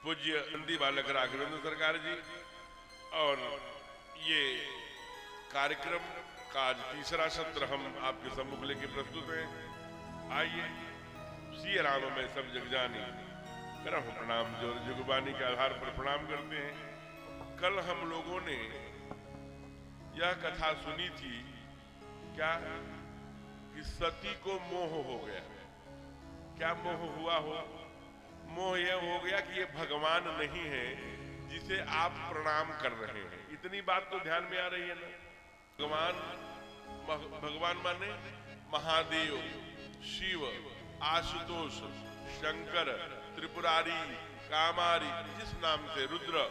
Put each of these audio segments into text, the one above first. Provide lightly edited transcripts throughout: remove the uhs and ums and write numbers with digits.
पूज्य नंदी बालक राघवेंद्र सरकार जी और ये कार्यक्रम का आज तीसरा सत्र हम आपके सम्मुख लेके प्रस्तुत हैं। आइए श्री राम में सब जग जानी करम प्रणाम जोर जुगबानी के आधार पर प्रणाम करते हैं। कल हम लोगों ने यह कथा सुनी थी क्या कि सती को मोह हो गया। क्या मोह हुआ हो? मोह यह हो गया कि ये भगवान नहीं है जिसे आप प्रणाम कर रहे हैं। इतनी बात तो ध्यान में आ रही है ना। भगवान माने महादेव, शिव, आशुतोष, शंकर, त्रिपुरारी, कामारी, जिस नाम से रुद्र।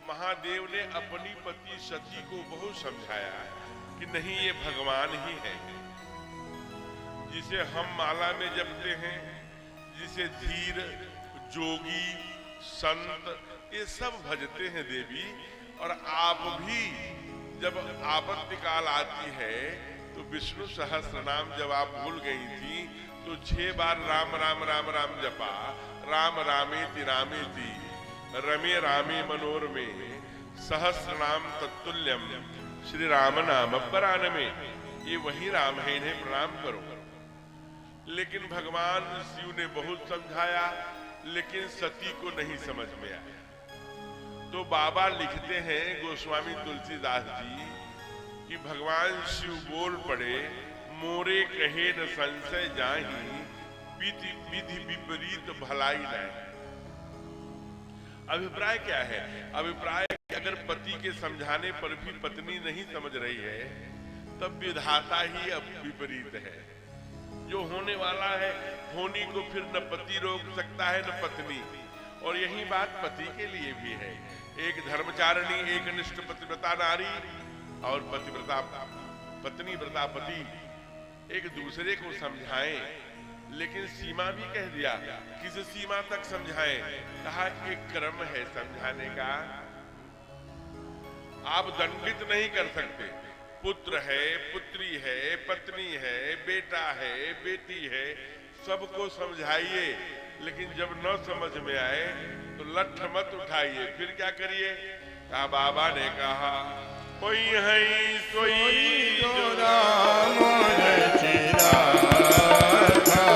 महादेव ने अपनी पति सती को बहुत समझाया कि नहीं, ये भगवान ही है जिसे हम माला में जपते हैं, जिसे धीर, जोगी, संत ये सब भजते हैं देवी। और आप भी जब आपत्ति काल आती है तो विष्णु सहस्त्र नाम जब आप भूल गई थी तो 6 बार राम राम राम राम जपा। राम रामेति रामेति रमे रामे मनोरमे सहस्र नाम तत्तुल्यम श्री राम नाम परानमे। ये वही राम है, इन्हें प्रणाम करो। लेकिन भगवान शिव ने बहुत समझाया, लेकिन सती को नहीं समझ में आया। तो बाबा लिखते हैं गोस्वामी तुलसीदास जी कि भगवान शिव बोल पड़े, मोरे कहे न संशय जाहि विधि विधि विपरीत भलाई नहीं। अभिप्राय क्या है? अभिप्राय अगर पति के समझाने पर भी पत्नी नहीं समझ रही है तब विधाता ही अब विपरीत है। जो होने वाला है होनी को फिर न पति रोक सकता है न पत्नी। और यही बात पति के लिए भी है। एक धर्मचारिणी, एक निष्ठ पतिव्रता नारी और पतिव्रता पत्नी व्रता पति एक दूसरे को समझाएं, लेकिन सीमा भी कह दिया। किस सीमा तक समझाएं? कहा एक क्रम है समझाने का। आप दंडित नहीं कर सकते। पुत्र है, पुत्री है, पत्नी है, बेटा है, बेटी है, सबको समझाइए। लेकिन जब न समझ में आए तो लठ मत उठाइए। फिर क्या करिए? कहा बाबा ने कहा, कोई है सोई जो राम रचिरा था।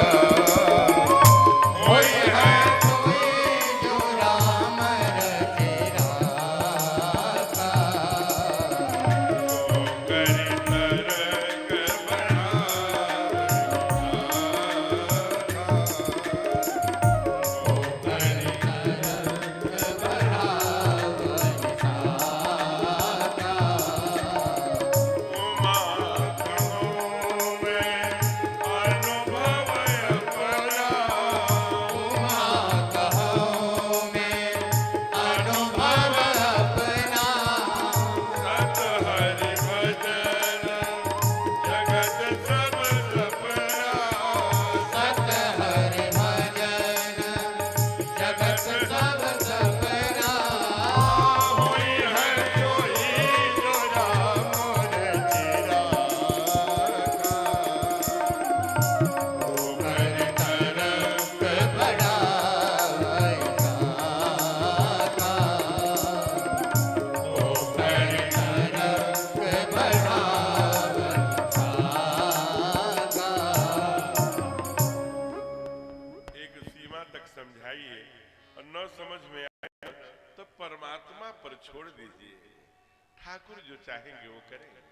ठाकुर जो चाहेंगे वो करेंगे।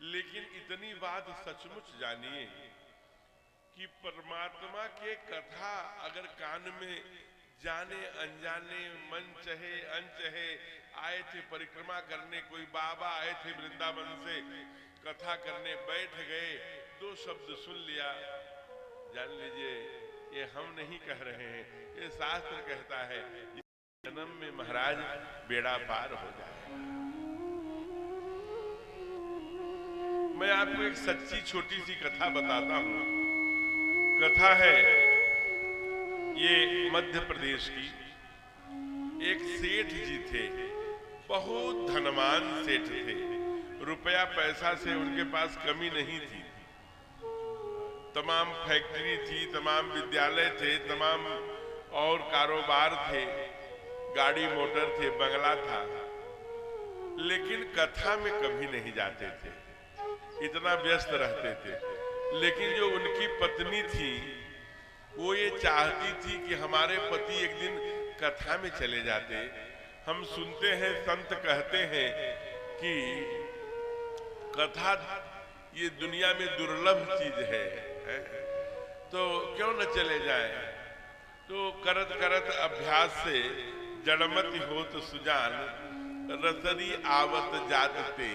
लेकिन इतनी बात सचमुच जानिए कि परमात्मा के कथा अगर कान में जाने अनजाने, मन चाहे अनचाहे आए थे परिक्रमा करने, कोई बाबा आए थे वृंदावन से कथा करने, बैठ गए, 2 शब्द सुन लिया, जान लीजिए ये हम नहीं कह रहे हैं, ये शास्त्र कहता है जन्म में महाराज बेड़ा पार हो जाए। मैं आपको एक सच्ची छोटी सी कथा बताता हूं। कथा है ये मध्य प्रदेश की। एक सेठ जी थे, बहुत धनवान सेठ थे। रुपया पैसा से उनके पास कमी नहीं थी। तमाम फैक्ट्री थी, तमाम विद्यालय थे, तमाम और कारोबार थे, गाड़ी मोटर थे, बंगला था, लेकिन कथा में कभी नहीं जाते थे, इतना व्यस्त रहते थे। लेकिन जो उनकी पत्नी थी वो ये चाहती थी कि हमारे पति एक दिन कथा में चले जाते। हम सुनते हैं, संत कहते हैं कि कथा ये दुनिया में दुर्लभ चीज है, तो क्यों न चले जाए। तो करत करत अभ्यास से जड़मति होत सुजान, रसरी आवत जातते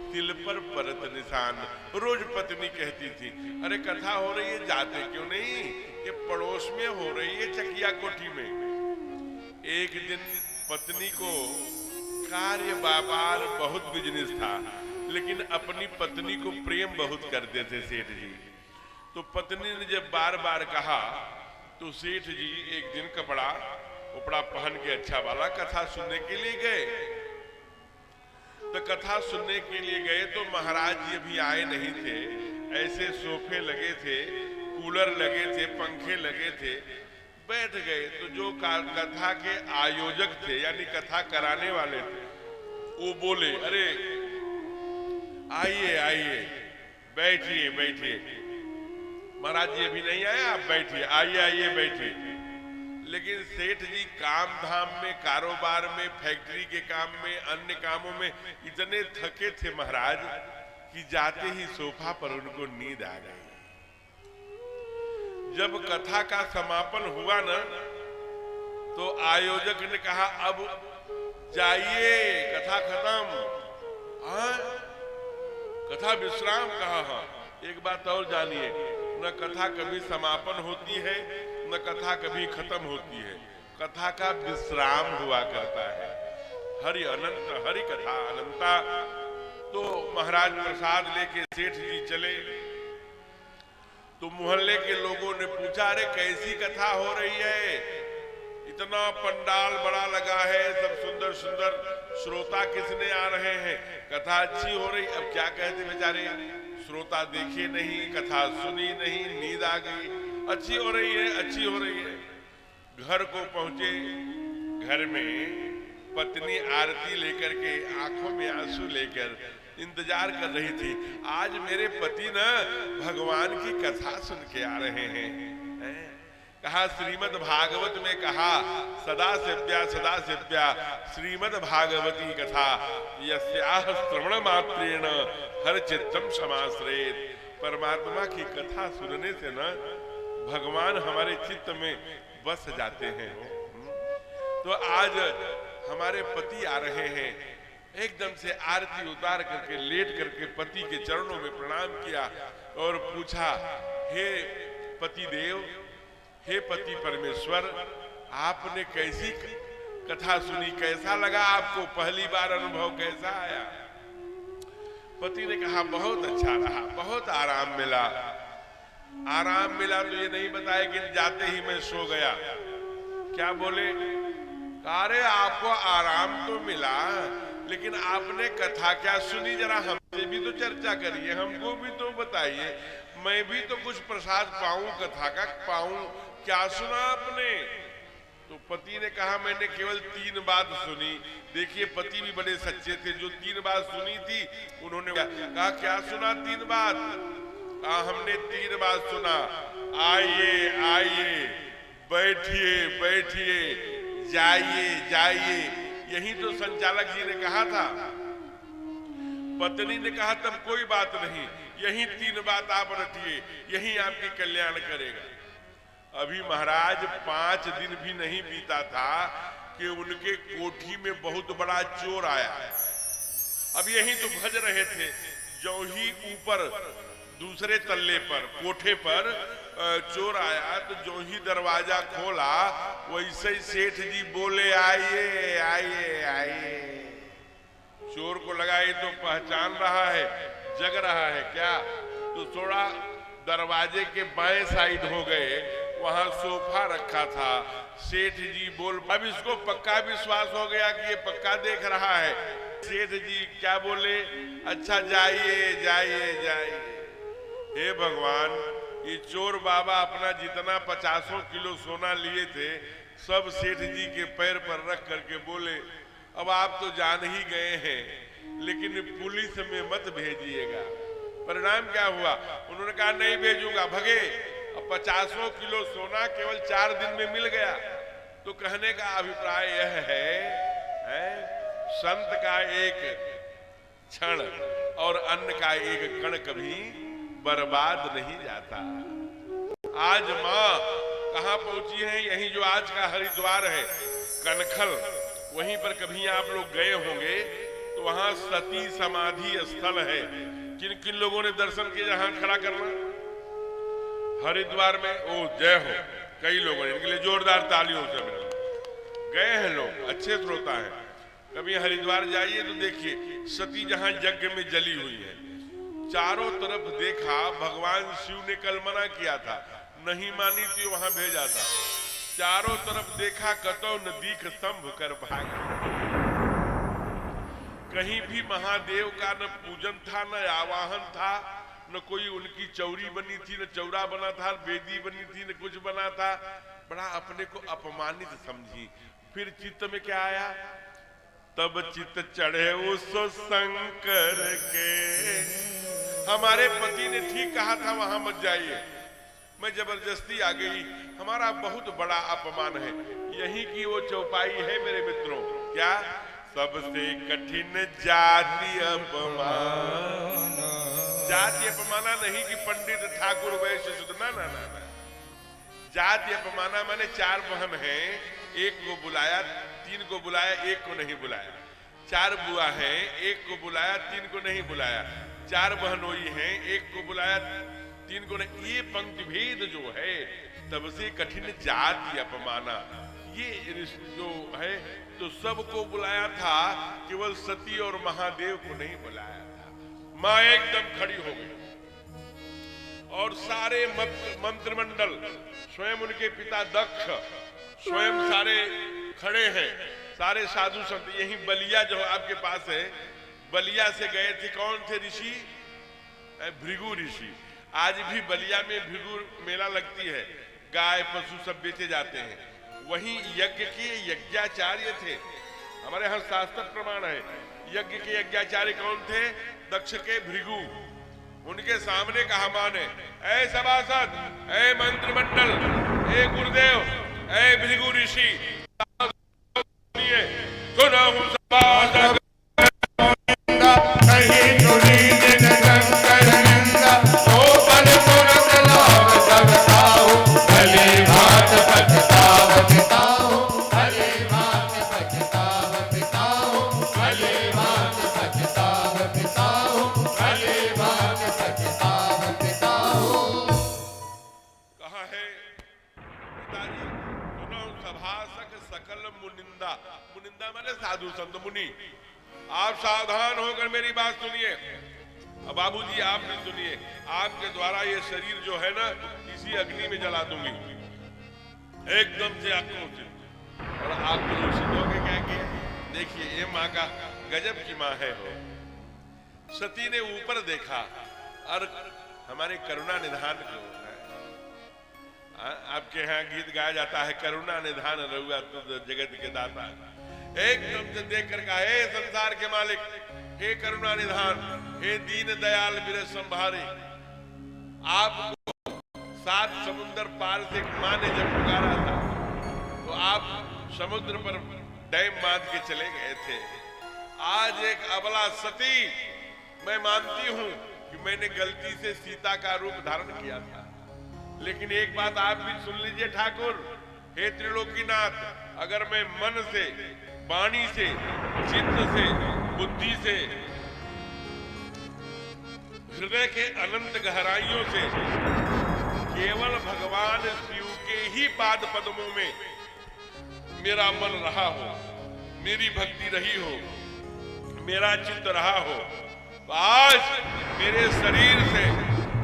तिल पर परत निशान। रोज पत्नी कहती थी, अरे कथा हो रही है, जाते क्यों नहीं, कि पड़ोस में हो रही है चकिया कोठी में। एक दिन पत्नी को कार्य व्यापार बहुत बिजनेस था, लेकिन अपनी पत्नी को प्रेम बहुत करते थे सेठ जी। तो पत्नी ने जब बार बार कहा तो सेठ जी एक दिन कपड़ा उपड़ा पहन के अच्छा वाला कथा सुनने के लिए गए। तो कथा सुनने के लिए गए तो महाराज जी अभी आए नहीं थे, ऐसे सोफे लगे थे, कूलर लगे थे, पंखे लगे थे, बैठ गए। तो जो कथा के आयोजक थे यानी कथा कराने वाले थे, वो बोले, अरे आइए आइए, बैठिए बैठिए, महाराज जी अभी नहीं आए, आप बैठिए, आइए आइए बैठिए। लेकिन सेठ जी काम धाम में, कारोबार में, फैक्ट्री के काम में, अन्य कामों में इतने थके थे महाराज कि जाते ही सोफा पर उनको नींद आ गई। जब कथा का समापन हुआ ना, तो आयोजक ने कहा, अब जाइए, कथा खत्म। कथा विश्राम कहा। हाँ, एक बात और जानिए, न कथा कभी समापन होती है, न कथा कभी खत्म होती है, कथा का विश्राम हुआ करता है। हरि अनंत, हरि कथा अनंता। तो महाराज प्रसाद लेके सेठ जी चले। तो मोहल्ले के लोगों ने पूछा, अरे कैसी कथा हो रही है, इतना पंडाल बड़ा लगा है, सब सुंदर सुंदर श्रोता किसने आ रहे हैं, कथा अच्छी हो रही। अब क्या कहते बेचारे, श्रोता देखे नहीं, कथा सुनी नहीं, नींद आ गई। अच्छी हो रही है, अच्छी हो रही है। घर को पहुंचे, घर में पत्नी आरती लेकर के, आंखों में आंसू लेकर इंतजार कर रही थी। आज मेरे पति न भगवान की कथा सुन के आ रहे हैं। कहा श्रीमद् भागवत में कहा, सदा सेव्या श्रीमद् भागवती कथा, यस्याह श्रवण मात्रेण हर चित्तम समाश्रयेत। परमात्मा की कथा सुनने से न भगवान हमारे चित्त में बस जाते हैं। तो आज हमारे पति आ रहे हैं। एकदम से आरती उतार करके लेट करके पति के चरणों में प्रणाम किया और पूछा, हे पति देव, हे पति परमेश्वर, आपने कैसी कथा सुनी, कैसा लगा आपको, पहली बार अनुभव कैसा आया। पति ने कहा, बहुत अच्छा रहा, बहुत आराम मिला। आराम मिला तो ये नहीं बताया कि जाते ही मैं सो गया। क्या बोले, अरे आपको आराम तो मिला, लेकिन आपने कथा क्या सुनी, जरा हमसे भी तो चर्चा करिए, हमको भी तो बताइए, मैं भी तो कुछ प्रसाद पाऊं, कथा का पाऊं, क्या सुना आपने। तो पति ने कहा, मैंने केवल 3 बात सुनी। देखिए पति भी बड़े सच्चे थे, जो 3 बात सुनी थी उन्होंने कहा, क्या सुना 3 बात। कहा, हमने 3 बात सुना, आइए आइए, बैठिए बैठिए, जाइए जाइए। यही तो संचालक जी ने कहा था। पत्नी ने कहा, तब कोई बात नहीं, यही 3 बात आप रखिए, यही आपकी कल्याण करेगा। अभी महाराज 5 दिन भी नहीं बीता था कि उनके कोठी में बहुत बड़ा चोर आया। अब यही तो भज रहे थे, जो ही ऊपर दूसरे तल्ले पर, कोठे पर चोर आया, तो जो ही दरवाजा खोला वैसे ही सेठ जी बोले, आइए आइए आइए। चोर को लगा ये तो पहचान रहा है, जग रहा है क्या, तो थोड़ा दरवाजे के बाएं साइड हो गए, वहां सोफा रखा था। सेठ जी बोल, अब इसको पक्का विश्वास हो गया कि ये पक्का देख रहा है। सेठ जी क्या बोले, अच्छा जाइए जाइए जाइए। हे भगवान, ये चोर बाबा अपना जितना 50 किलो सोना लिए थे सब सेठ जी के पैर पर रख करके बोले, अब आप तो जान ही गए हैं, लेकिन पुलिस में मत भेजिएगा। परिणाम क्या हुआ? उन्होंने कहा नहीं भेजूंगा, भगे। अब 50 किलो सोना केवल 4 दिन में मिल गया। तो कहने का अभिप्राय यह है संत का एक क्षण और अन्न का एक कण कभी बर्बाद नहीं जाता। आज माँ कहाँ पहुंची है? यही जो आज का हरिद्वार है, कनखल, वहीं पर कभी आप लोग गए होंगे तो वहां सती समाधि स्थल है। किन किन लोगों ने दर्शन किए? जहां खड़ा करना हरिद्वार में। ओ जय हो, कई लोगों ने, इनके लिए जोरदार तालियों से गए हैं लोग, अच्छे श्रोता हैं। कभी हरिद्वार जाइए तो देखिए सती जहां यज्ञ में जली हुई है, चारों तरफ देखा। भगवान शिव ने कल मना किया था, नहीं मानी थी वहां भेजा था। चारों तरफ देखा, कतो न दीख स्तंभ कर भागा। कहीं भी महादेव का न पूजन था, न आवाहन था, न कोई उनकी चौरी बनी थी, न चौरा बना था, वेदी बनी थी, न कुछ बना था। बड़ा अपने को अपमानित समझी। फिर चित्त में क्या आया? तब चित्त चढ़े उस शंकर के। हमारे पति ने ठीक कहा था वहां मत जाइए, मैं जबरदस्ती आ गई, हमारा बहुत बड़ा अपमान है। यही की वो चौपाई है मेरे मित्रों। क्या? सबसे कठिन जाति अपमाना। जाति अपमाना नहीं कि पंडित ठाकुर वैश्य शुद्ध, ना ना ना। जाति अपमाना माने 4 बहन हैं, एक को बुलाया, 3 को बुलाया, एक को नहीं बुलाया। 4 बुआ हैं, एक को बुलाया, 3 को नहीं बुलाया। 4 बहनोई हैं, एक को बुलाया, 3 को नहीं। ये पंक्ति भेद जो है, तब से कठिन जाति अपमाना, ये जो है तो सबको बुलाया था, केवल सती और महादेव को नहीं बुलाया था। मां एकदम खड़ी हो गई और सारे मंत्रिमंडल, स्वयं उनके पिता दक्ष, स्वयं सारे खड़े हैं, सारे साधु संत। यही बलिया जो आपके पास है, बलिया से गए थे कौन थे ऋषि? भृगु ऋषि। आज भी बलिया में भृगु मेला लगती है, गाय पशु सब बेचे जाते हैं। वहीं यज्ञ के यज्ञाचार्य थे, हमारे यहाँ शास्त्र प्रमाण है। यज्ञ के यज्ञाचार्य कौन थे? दक्ष के भृगु। उनके सामने कहा माने, ऐ सभासद, ऐ मंत्रिमंडल, ऐ गुरुदेव, ऐ भृगु ऋषि, सुनो सभासद, साधु संत मुनि, आप सावधान होकर मेरी बात सुनिए। अब बाबूजी आप भी सुनिए, आपके द्वारा ये शरीर जो है ना, इसी अग्नि में जला दूंगी, एकदम से आक्रोशित। और आक्रोशित होकर क्या किया? देखिए ये माँ का गजब की माँ है। सती ने ऊपर देखा और हमारे करुणा निधान को, आपके यहाँ गीत गाया जाता है, करुणा निधान रहुआ तुझ जगत के दाता। एकदम से देख कर कहा, हे संसार के मालिक, हे करुणा निधान, हे दीन दयाल बिरह संभारे। आपको 7 समुद्र पार से मां ने जब पुकारा था तो आप समुद्र पर डैम बांध के चले गए थे। आज एक अबला सती, मैं मानती हूं कि मैंने गलती से सीता का रूप धारण किया था, लेकिन एक बात आप भी सुन लीजिए ठाकुर, हे त्रिलोकीनाथ, अगर मैं मन से, वाणी से, चित्त से, बुद्धि से, हृदय के अनंत गहराइयों से केवल भगवान शिव के ही पाद पद्मों में मेरा मन रहा हो, मेरी भक्ति रही हो, मेरा चित्त रहा हो, तो आज मेरे शरीर से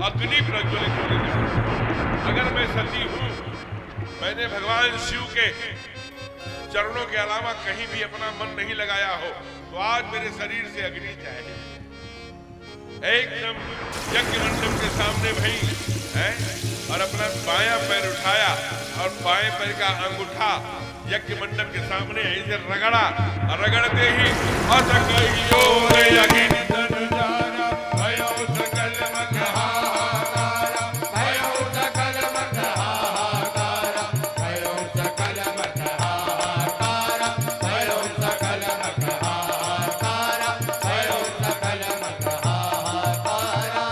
अग्नि प्रज्वलित होने लगी। अगर मैं सती हूं, मैंने भगवान शिव के चरणों के अलावा कहीं भी अपना मन नहीं लगाया हो, तो आज मेरे शरीर से अग्नि जाए। एकदम यज्ञ मंडप के सामने भई है और अपना बायां पैर उठाया और बाएं पैर का अंगूठा यज्ञ मंडप के सामने ऐसे रगड़ा, रगड़ते ही असकहियो अगिन तनुजारा भयो सकल मख हाहाकारा, भयो सकल मख हाहाकारा, भयो सकल मख हाहाकारा, भयो सकल मख हाहाकारा, भयो सकल मख हाहाकारा।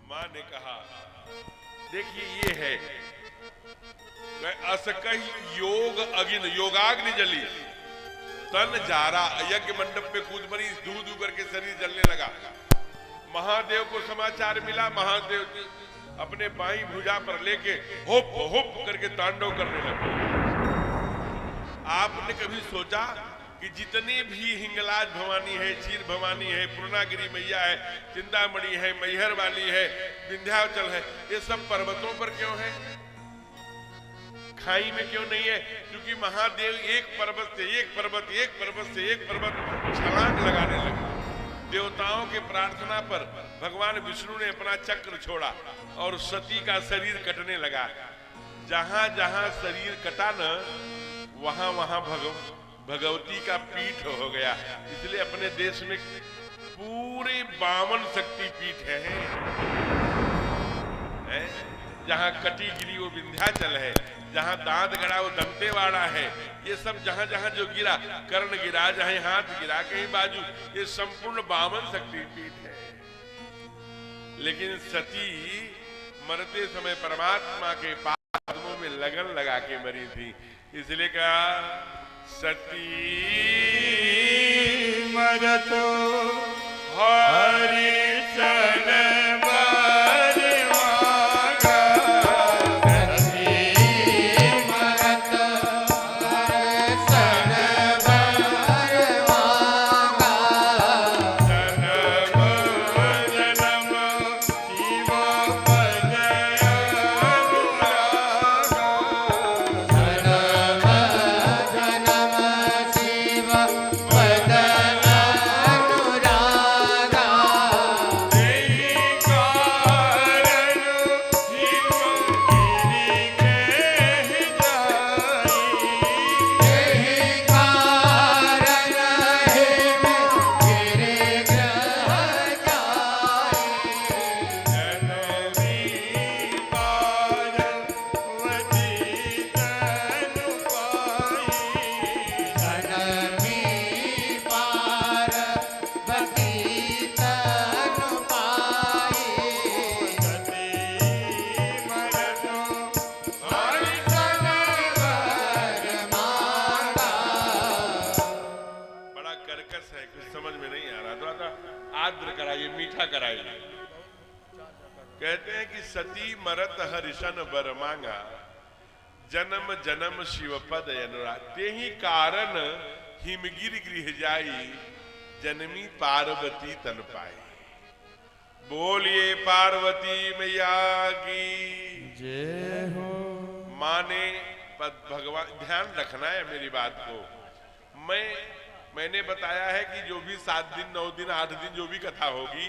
मां ने कहा, देखिए ये है असकही योग अगिन, योगाग्नि जली, तन जारा, यज्ञ मंडप पे कूद पड़ी, धू धू करके शरीर जलने लगा। महादेव को समाचार मिला, महादेव जी अपने बाईं भुजा पर लेके हुप हुप करके तांडव करने लगे। आपने कभी सोचा कि जितनी भी हिंगलाज भवानी है, चीर भवानी है, पूर्णागिरी मैया है, चिंतामणि है, मैहर वाली है, विंध्याचल है, ये सब पर्वतों पर क्यों है, खाई में क्यों नहीं है? क्योंकि महादेव एक पर्वत से एक पर्वत, एक पर्वत से एक पर्वत छलांग लगाने लगे। देवताओं के प्रार्थना पर भगवान विष्णु ने अपना चक्र छोड़ा और सती का शरीर कटने लगा। जहां जहां शरीर कटा न, वहां वहां भगवती का पीठ हो गया। इसलिए अपने देश में पूरे 52 शक्ति पीठ है। जहां कटी गिरी वो विंध्याचल है, जहां दांत गड़ा वो दंतेवाड़ा है। ये सब जहां जहां जो गिरा, कर्ण गिरा, जहां हाथ गिरा, कहीं बाजू, ये संपूर्ण 52 शक्ति पीठ है। लेकिन सती मरते समय परमात्मा के पादों में लगन लगा के मरी थी। इसलिए कहा सती मरतो हरि चरण कहते हैं कि सती मरत हरिशन बर मांगा, जन्म जन्म शिव पद अनुराग, ते ही कारण हिमगिर गृह जाई, जनमी पार्वती तन पाई। बोलिए पार्वती मैया की जय हो। माँ ने भगवान, ध्यान रखना है मेरी बात को। मैंने बताया है कि जो भी 7 दिन 9 दिन 8 दिन जो भी कथा होगी,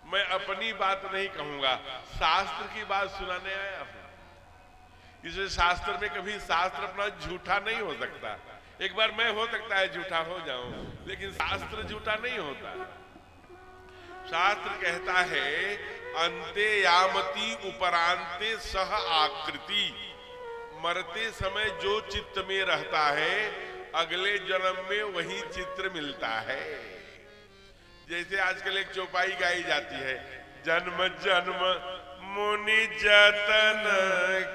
मैं अपनी बात नहीं कहूंगा, शास्त्र की बात सुनाने आया हूं। इसलिए शास्त्र में कभी शास्त्र अपना झूठा नहीं हो सकता। एक बार मैं हो सकता है झूठा हो जाऊं, लेकिन शास्त्र झूठा नहीं होता। शास्त्र कहता है अंते यामती उपरांते सह आकृति, मरते समय जो चित्त में रहता है अगले जन्म में वही चित्र मिलता है। जैसे आजकल एक चौपाई गाई जाती है, जन्म जन्म मुनि जतन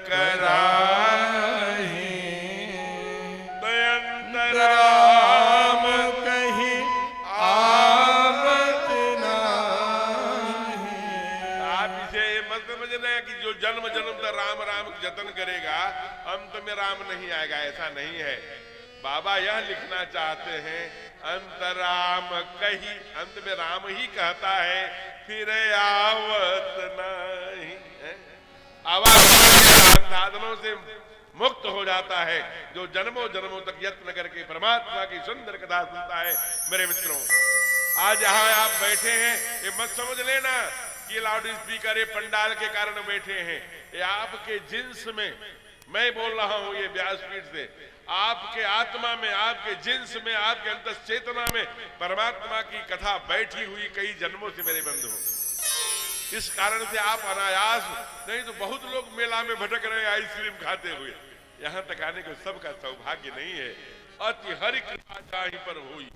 कराही, दयंत राम कहीं आवत नाही। आप इसे मत समझना कि जो जन्म जन्म तक राम राम जतन करेगा अंत में राम नहीं आएगा, ऐसा नहीं है। बाबा यह लिखना चाहते हैं अंतराम कही, अंत में राम ही कहता है फिर आवत नहीं। आवाज साधनों से मुक्त हो जाता है जो जन्मों जन्मों तक यत्न करके परमात्मा की सुंदर कथा सुनता है। मेरे मित्रों, आज यहाँ आप बैठे हैं, ये मत समझ लेना कि लाउड स्पीकर पंडाल के कारण बैठे हैं। ये आपके जिन्स में, मैं बोल रहा हूं ये व्यासपीठ से, आपके आत्मा में, आपके जिन्स में, आपके अंतर चेतना में परमात्मा की कथा बैठी हुई कई जन्मों से मेरे बंधु। इस कारण से आप अनायास, नहीं तो बहुत लोग मेला में भटक रहे आइसक्रीम खाते हुए, यहां तक आने को सबका सौभाग्य नहीं है। अति हरि कृपा चाहि पर हुई,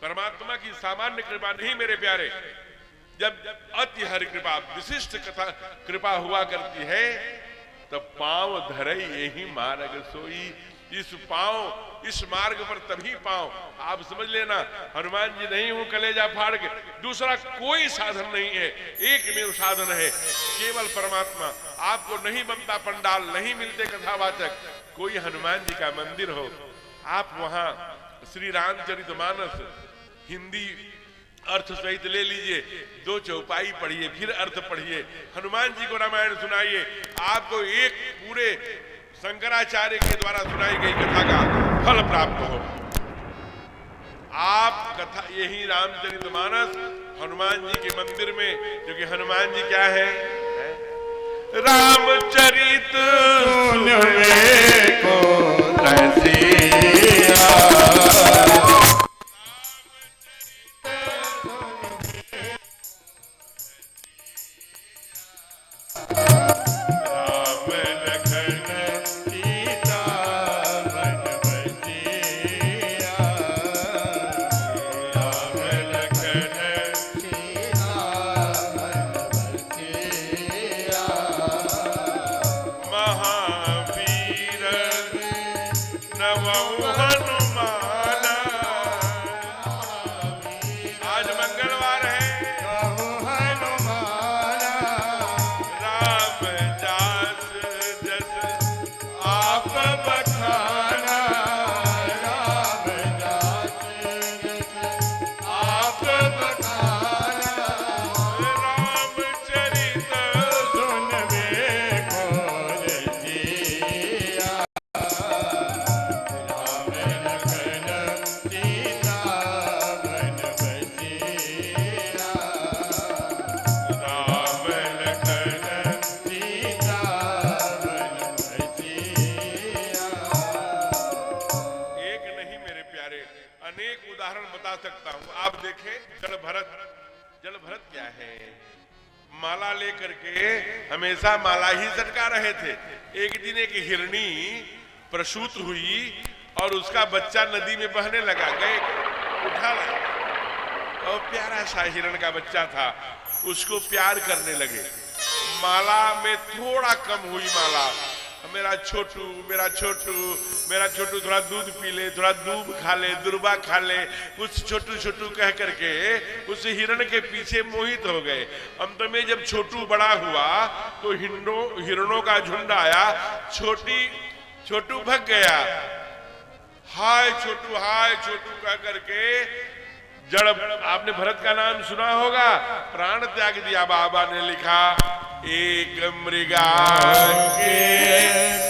परमात्मा की सामान्य कृपा नहीं मेरे प्यारे, जब अति हरि कृपा विशिष्ट कथा कृपा हुआ करती है तब पांव धरई यही मार्ग सोई। इस पांव, इस मार्ग पर तभी पांव, आप समझ लेना, हनुमान जी नहीं हूं कलेजा फाड़ के, दूसरा कोई साधन नहीं है, एक में साधन है केवल परमात्मा। आपको नहीं बनता पंडाल, नहीं मिलते कथावाचक, कोई हनुमान जी का मंदिर हो, आप वहां श्री रामचरितमानस हिंदी अर्थ सहित ले लीजिए, 2 चौपाई पढ़िए, फिर अर्थ पढ़िए, हनुमान जी को रामायण सुनाइए, आपको एक पूरे शंकराचार्य के द्वारा सुनाई गई कथा का फल प्राप्त हो। आप कथा यही रामचरितमानस हनुमान जी के मंदिर में, क्योंकि हनुमान जी क्या है, रामचरित सुनवे को रसिया, माला लेकर के हमेशा माला ही सटका रहे थे। एक दिन एक हिरणी प्रसूत हुई और उसका बच्चा नदी में बहने लगा, गए उठा ला, और प्यारा सा हिरण का बच्चा था, उसको प्यार करने लगे। माला में थोड़ा कम हुई माला, मेरा छोटू मेरा छोटू मेरा छोटू थोड़ा दूध पी ले, थोड़ा दूध खा ले, दुर्बा खा ले, कुछ छोटू छोटू कह करके उस हिरण के पीछे मोहित हो गए। अंत में जब छोटू बड़ा हुआ तो हिरणों का झुंड आया, छोटू भग गया। हाय छोटू कह करके जड़, आपने भरत का नाम सुना होगा, प्राण त्याग दिया। बाबा ने लिखा, एक मृगा के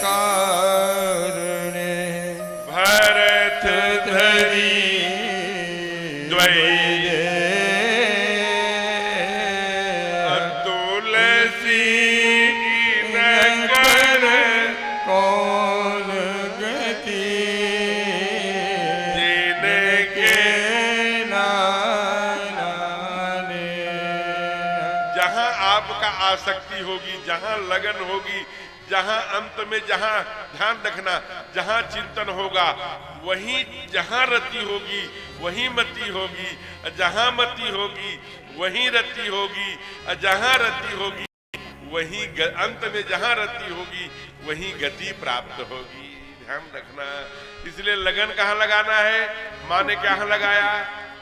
कारण भरत धरी द्वैत, तुलसी नगर कौन गति, जिनके जहां आपका आसक्ति होगी, जहां लगन होगी, जहां अंत में जहां ध्यान रखना, जहां चिंतन होगा, वहीं जहां रति होगी वहीं मति होगी, जहां मति होगी वहीं रति होगी, जहां रति होगी वहीं अंत में जहां रति होगी वहीं गति प्राप्त होगी। ध्यान रखना। इसलिए लगन कहाँ लगाना है, माँ ने कहाँ लगाया,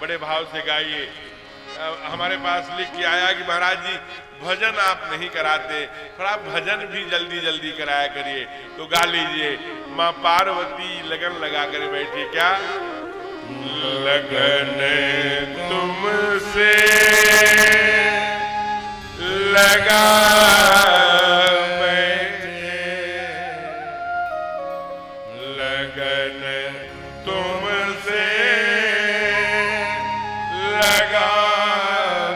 बड़े भाव से गाइए। हमारे पास लिख के आया कि महाराज जी भजन आप नहीं कराते, थोड़ा भजन भी जल्दी जल्दी कराया करिए, तो गा लीजिए। माँ पार्वती लगन लगा कर बैठी, क्या लगन तुमसे लगा बैठे, लगन तुमसे लगा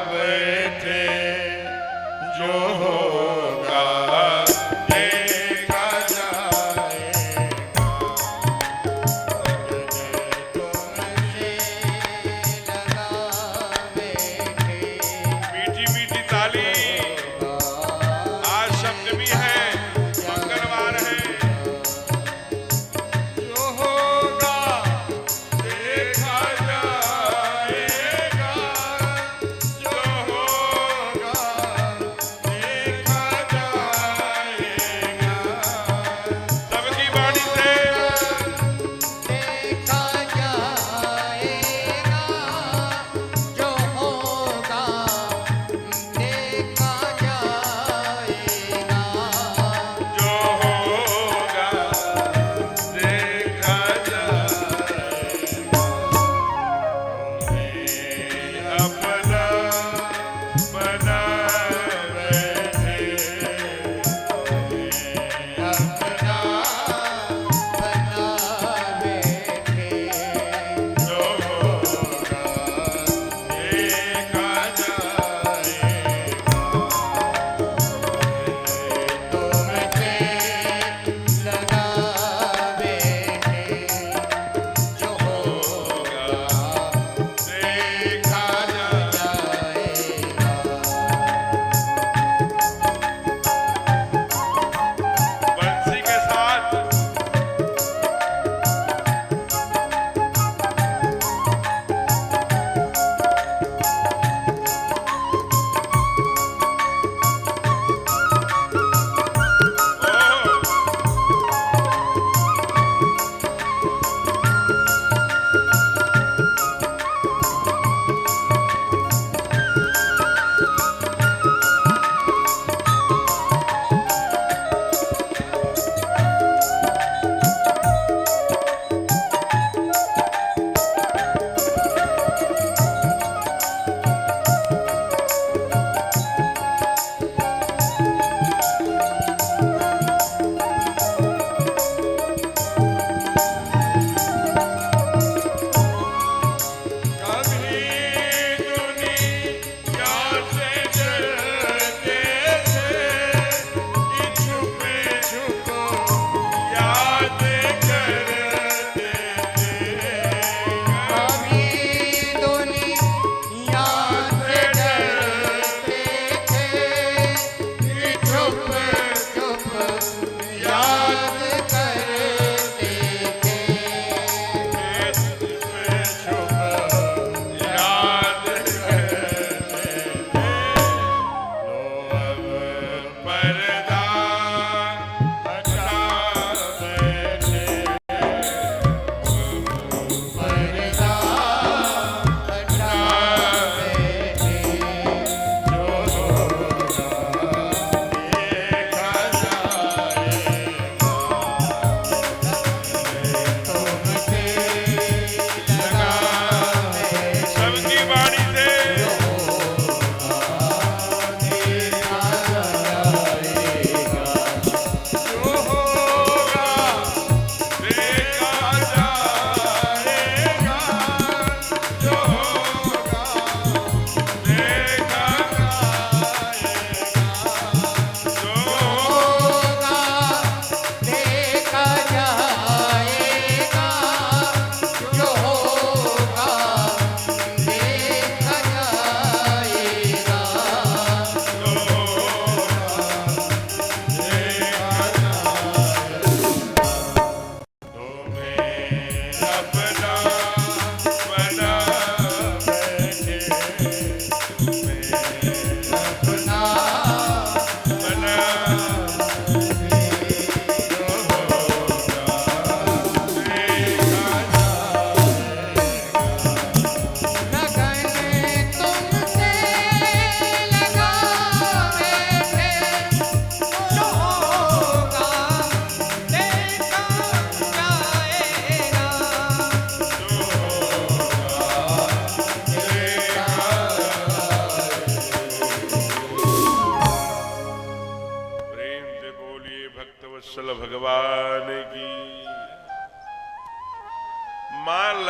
बैठे, जो होगा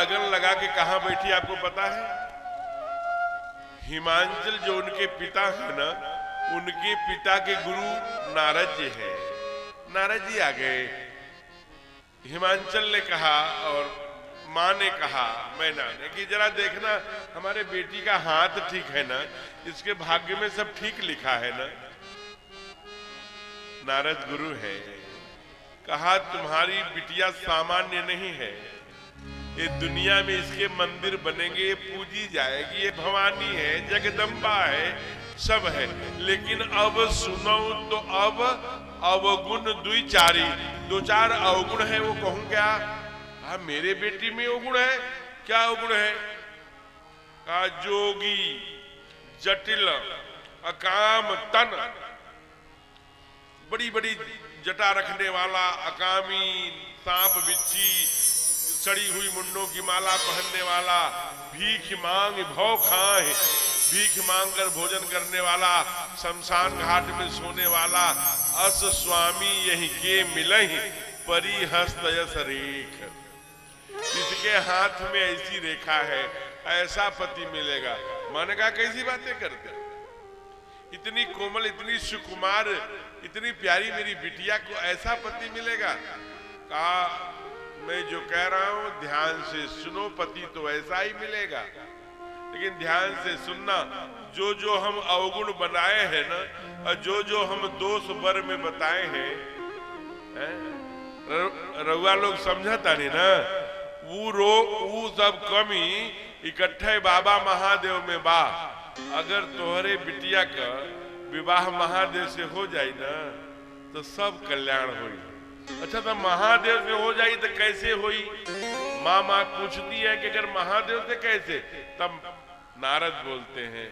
आंगन लगा के कहां बैठी आपको पता है? हिमांचल जो उनके पिता है ना, उनके पिता के गुरु नारद जी हैं। नारद जी आ गए। हिमांचल ने कहा और माँ ने कहा, मैना ने, कि जरा देखना हमारे बेटी का हाथ ठीक है ना, इसके भाग्य में सब ठीक लिखा है ना। नारद गुरु है। कहा तुम्हारी बिटिया सामान्य नहीं है, ये दुनिया में इसके मंदिर बनेंगे, ये पूजी जाएगी, ये भवानी है, जगदम्बा है, सब है। लेकिन अब सुनो तो अब अवगुण द्विचारी, दो चार अवगुण है, वो कहूं क्या? हाँ, मेरे बेटी में अवगुण है। क्या अवगुण है? कहा जोगी, जटिल, अकाम तन, बड़ी बड़ी जटा रखने वाला, अकामी, सांप बिच्छी, सड़ी हुई मुंडों की माला पहनने वाला, भीख मांग भौ खाए, भीख मांग कर भोजन करने वाला, शमशान घाट में सोने वाला, अस स्वामी यही के मिलहि परी हस्त यस रेख। इसके हाथ में ऐसी रेखा है, ऐसा पति मिलेगा। मैंने कहा कैसी बातें करते, इतनी कोमल, इतनी सुकुमार, इतनी प्यारी मेरी बिटिया को ऐसा पति मिलेगा? कहा मैं जो कह रहा हूं ध्यान से सुनो, पति तो ऐसा ही मिलेगा, लेकिन ध्यान से सुनना, जो जो हम अवगुण बनाए हैं ना, और जो जो हम दोष वर में बताए हैं, रउआ लोग समझता नहीं ना, वो सब कमी इकट्ठे बाबा महादेव में बा। अगर तोहरे बिटिया का विवाह महादेव से हो जाए ना, तो सब कल्याण होई। अच्छा, तो महादेव से हो जाए तो कैसे होई? माँ पूछती है कि अगर महादेव से कैसे? तब नारद बोलते हैं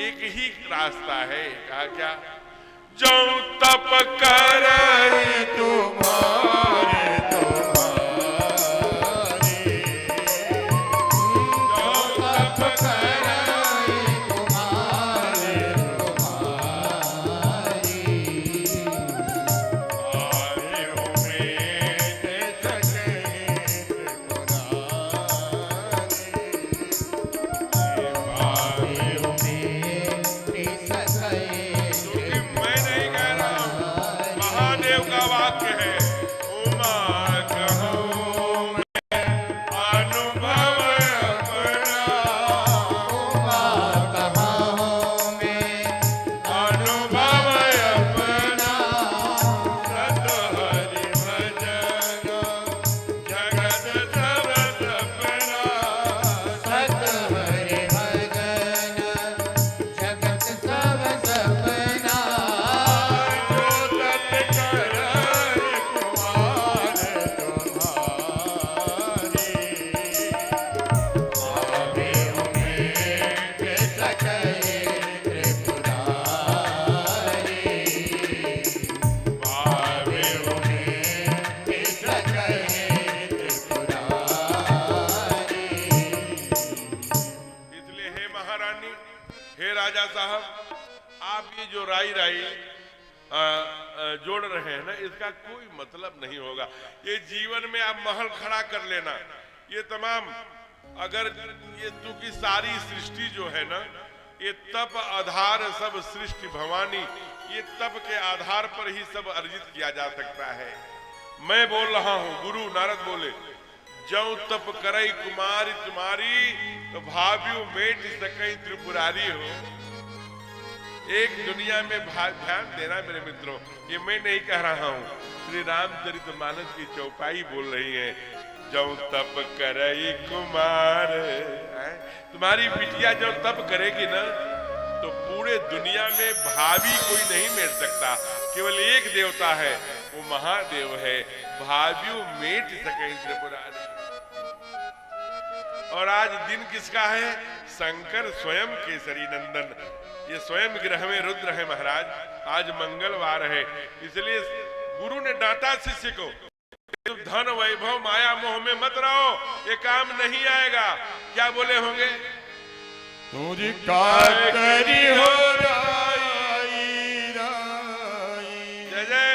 एक ही रास्ता है। कहा क्या? जो तप करे तुम्हारे जोड़ रहे हैं ना, इसका कोई मतलब नहीं होगा। ये जीवन में आप महल खड़ा कर लेना, ये तमाम, अगर ये तू की सारी सृष्टि जो है ना, ये तप आधार सब सृष्टि भवानी, ये तप के आधार पर ही सब अर्जित किया जा सकता है। मैं बोल रहा हूँ, गुरु नारद बोले, जौ तप करई कुमारी तुम्हारी, तो भाव्यू मेट सकई त्रिपुरारी हो। एक दुनिया में ध्यान देना मेरे मित्रों, ये मैं नहीं कह रहा हूँ, श्री रामचरितमानस की चौपाई बोल रही है। जो तप करई कुमार, तुम्हारी बिटिया जब तप करेगी ना, तो पूरे दुनिया में भाभी कोई नहीं मिल सकता, केवल एक देवता है, वो महादेव है। भाव्यू मेट सके त्रिपुरारी। और आज दिन किसका है? शंकर स्वयं केसरी नंदन, ये स्वयं ग्रह में रुद्र है महाराज। आज मंगलवार है, इसलिए गुरु ने डांटा शिष्य को, धन वैभव माया मोह में मत रहो, ये काम नहीं आएगा। क्या बोले होंगे? तुझी काय करी हो जय जय।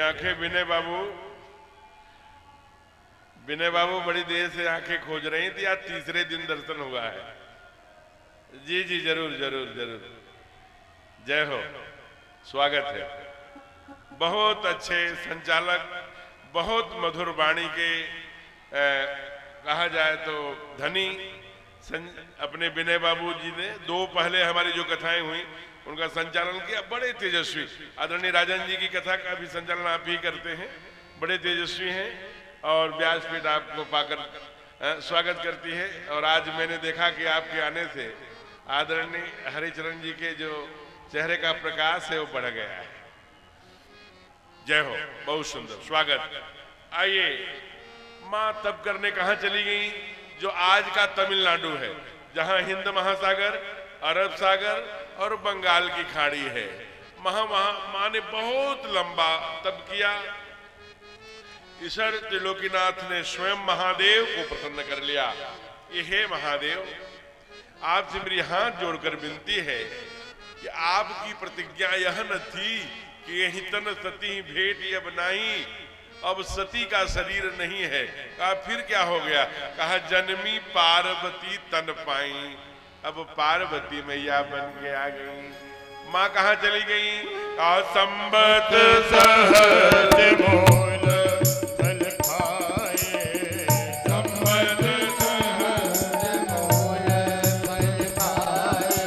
आंखें विनय बाबू बड़ी देर से आंखें खोज रही थी, आज तीसरे दिन दर्शन हुआ है। जी जी जरूर जरूर जरूर, जय हो, स्वागत है। बहुत अच्छे संचालक, बहुत मधुर वाणी के कहा जाए तो धनी अपने विनय बाबू जी ने दो पहले हमारी जो कथाएं हुई उनका संचालन किया, बड़े तेजस्वी। आदरणीय राजन जी की कथा का भी संचालन आप ही करते हैं, बड़े तेजस्वी हैं और व्यासपीठ आपको पाकर स्वागत करती है। और आज मैंने देखा कि आपके आने से आदरणीय हरिचरण जी के जो चेहरे का प्रकाश है वो बढ़ गया है। जय हो, बहुत सुंदर स्वागत। आइए, माँ तब करने कहाँ चली गई? जो आज का तमिलनाडु है, जहां हिंद महासागर, अरब सागर और बंगाल की खाड़ी है। माँ ने बहुत लंबा तप किया। ईश्वर त्रिलोकीनाथ ने स्वयं महादेव को प्रसन्न कर लिया। ये हे महादेव, आपसे मेरी हाथ जोड़कर विनती है कि आपकी प्रतिज्ञा यह न थी कि यही तन सती भेंट अब नहीं, अब सती का शरीर नहीं है। कहा फिर क्या हो गया? कहा जन्मी पार्वती तन पाई, अब पार्वती मैया बन के आ गई। माँ कहाँ चली गई? कहा संबत सहज मोल फल खाए, संबत सहज मोल फल खाए,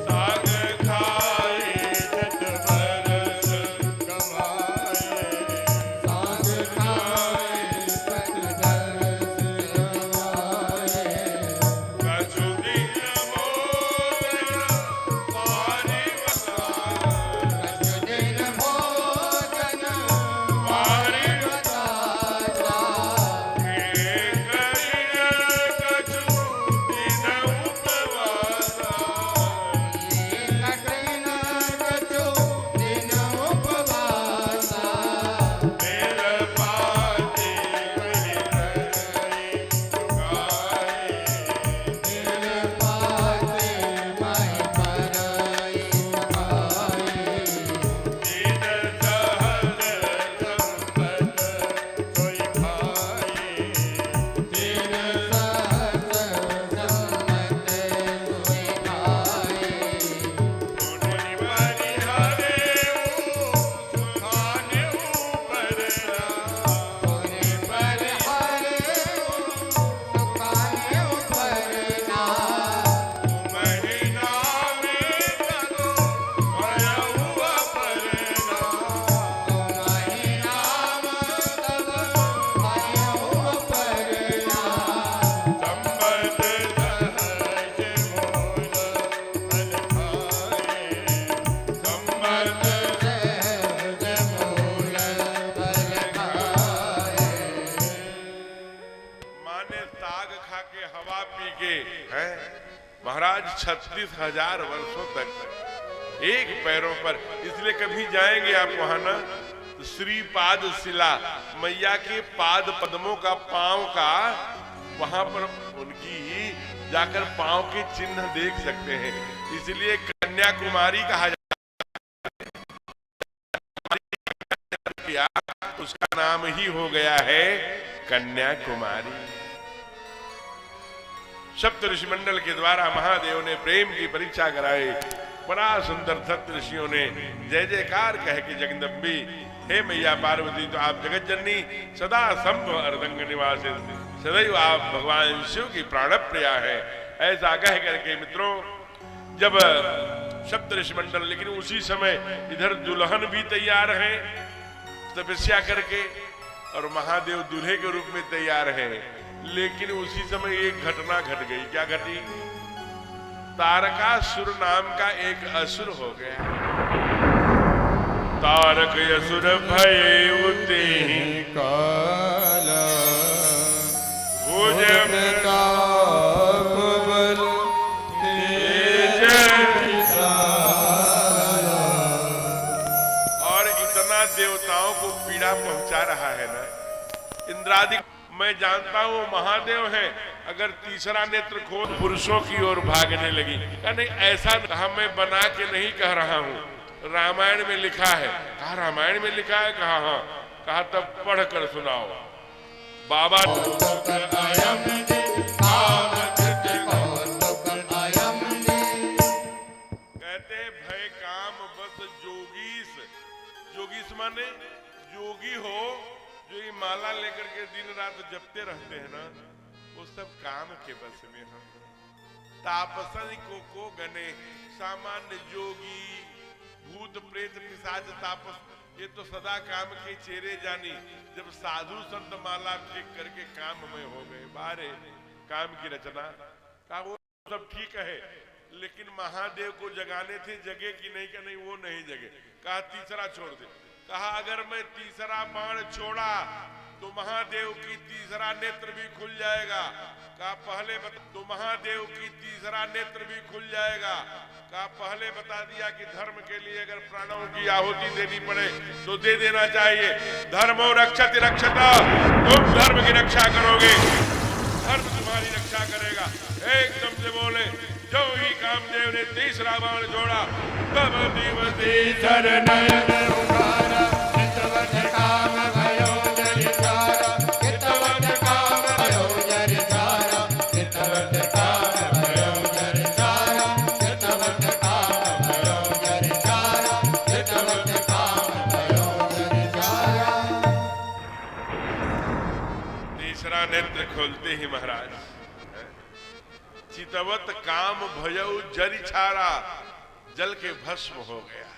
साग खाए जत बरस गवाए, साग खाए जत बरस गवाए, कछु दिन महाराज 36,000 वर्षों तक एक पैरों पर, इसलिए कभी जाएंगे आप वहां ना, तो श्रीपाद शिला मैया के पाद पद्मों का, पांव का, वहां पर उनकी जाकर पांव के चिन्ह देख सकते हैं। इसलिए कन्याकुमारी कहा जाता है, उसका नाम ही हो गया है कन्याकुमारी। सप्त ऋषि मंडल के द्वारा महादेव ने प्रेम की परीक्षा कराई। बड़ा सुंदर सप्त ऋषियों ने जय जयकार कह के जगदम्बी, हे मैया पार्वती तो आप जगत जननी, सदा संभ अर्धंग निवासी, सदैव आप भगवान शिव की प्राण प्रिया है। ऐसा कह करके मित्रों, जब सप्त ऋषि मंडल, लेकिन उसी समय इधर दुल्हन भी तैयार है तपस्या करके, और महादेव दूल्हे के रूप में तैयार है। लेकिन उसी समय एक घटना घट गई। क्या घटी? तारकासुर नाम का एक असुर हो गया। तारक असुर भय उते काला, भुज प्रताप बल तेज विशाला। और इतना देवताओं को पीड़ा पहुंचा रहा है ना, इंद्रादि। मैं जानता हूं महादेव हैं, अगर तीसरा नेत्र खोल पुरुषों की ओर भागने लगी। नहीं, ऐसा मैं बना के नहीं कह रहा हूं, रामायण में लिखा है। कहा रामायण में लिखा है? कहा हाँ। कहा तब पढ़ कर सुनाओ। बाबा कहते हैं भय काम बस जोगीस। जोगीस माने जोगी हो जो ये माला लेकर के दिन रात जपते रहते हैं ना, वो सब काम के बस में हम। तापसन को गने सामान्य जोगी भूत प्रेत पिशाच तापस, ये तो सदा काम के चेहरे जानी। जब साधु संत माला फेंक करके काम में हो गए, बारे काम की रचना। कहा वो सब ठीक है, लेकिन महादेव को जगाने थे, जगे कि नहीं? का नहीं, वो नहीं जगे। कहा तीसरा छोड़ दे। कहा अगर मैं तीसरा बाण छोड़ा तो महादेव की तीसरा नेत्र भी खुल जाएगा। कहा पहले बता, तो महादेव की तीसरा नेत्र भी खुल जाएगा। कहा पहले बता दिया कि धर्म के लिए अगर प्राणों की आहुति देनी पड़े तो दे देना चाहिए। धर्मो रक्षति रक्षता, तुम धर्म की रक्षा करोगे, धर्म तुम्हारी रक्षा करेगा। एकदम से बोले, जो ही कामदेव ने तीसरा बाण छोड़ा तब देवती शरण उगारा, चितवत काम भयो जरिधारा, चितवत काम भयो जरिधारा, चितवत काम भयो जरिधारा, चितवत काम भयो जरिधारा, चितवत काम भयो जरिधारा। तीसरा नेत्र खोलते ही महाराज चितवत काम भयउ जरि छारा, जल के भस्म हो गया।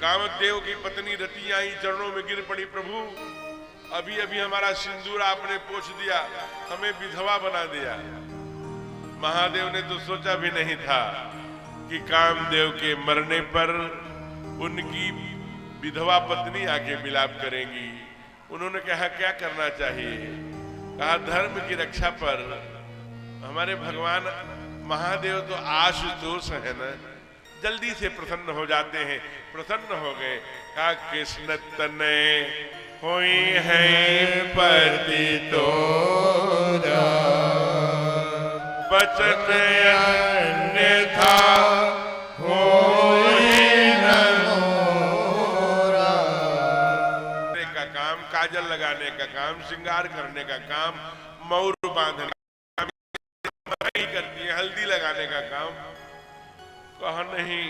कामदेव की पत्नी रति आई, चरणों में गिर पड़ी, प्रभु अभी अभी हमारा सिंदूर आपने पोंछ दिया, हमें विधवा बना दिया। महादेव ने तो सोचा भी नहीं था कि कामदेव के मरने पर उनकी विधवा पत्नी आके विलाप करेंगी। उन्होंने कहा क्या करना चाहिए? कहा धर्म की रक्षा पर हमारे भगवान महादेव तो आशुतोष है ना, जल्दी से प्रसन्न हो जाते हैं। प्रसन्न हो गए। कहा कृष्ण तने होई है पति तोरा, वचन अन्यथा होई न मोरा। का काम काजल लगाने का काम, श्रृंगार करने का काम, मौर बांधने करती है, हल्दी लगाने का काम। कहा नहीं,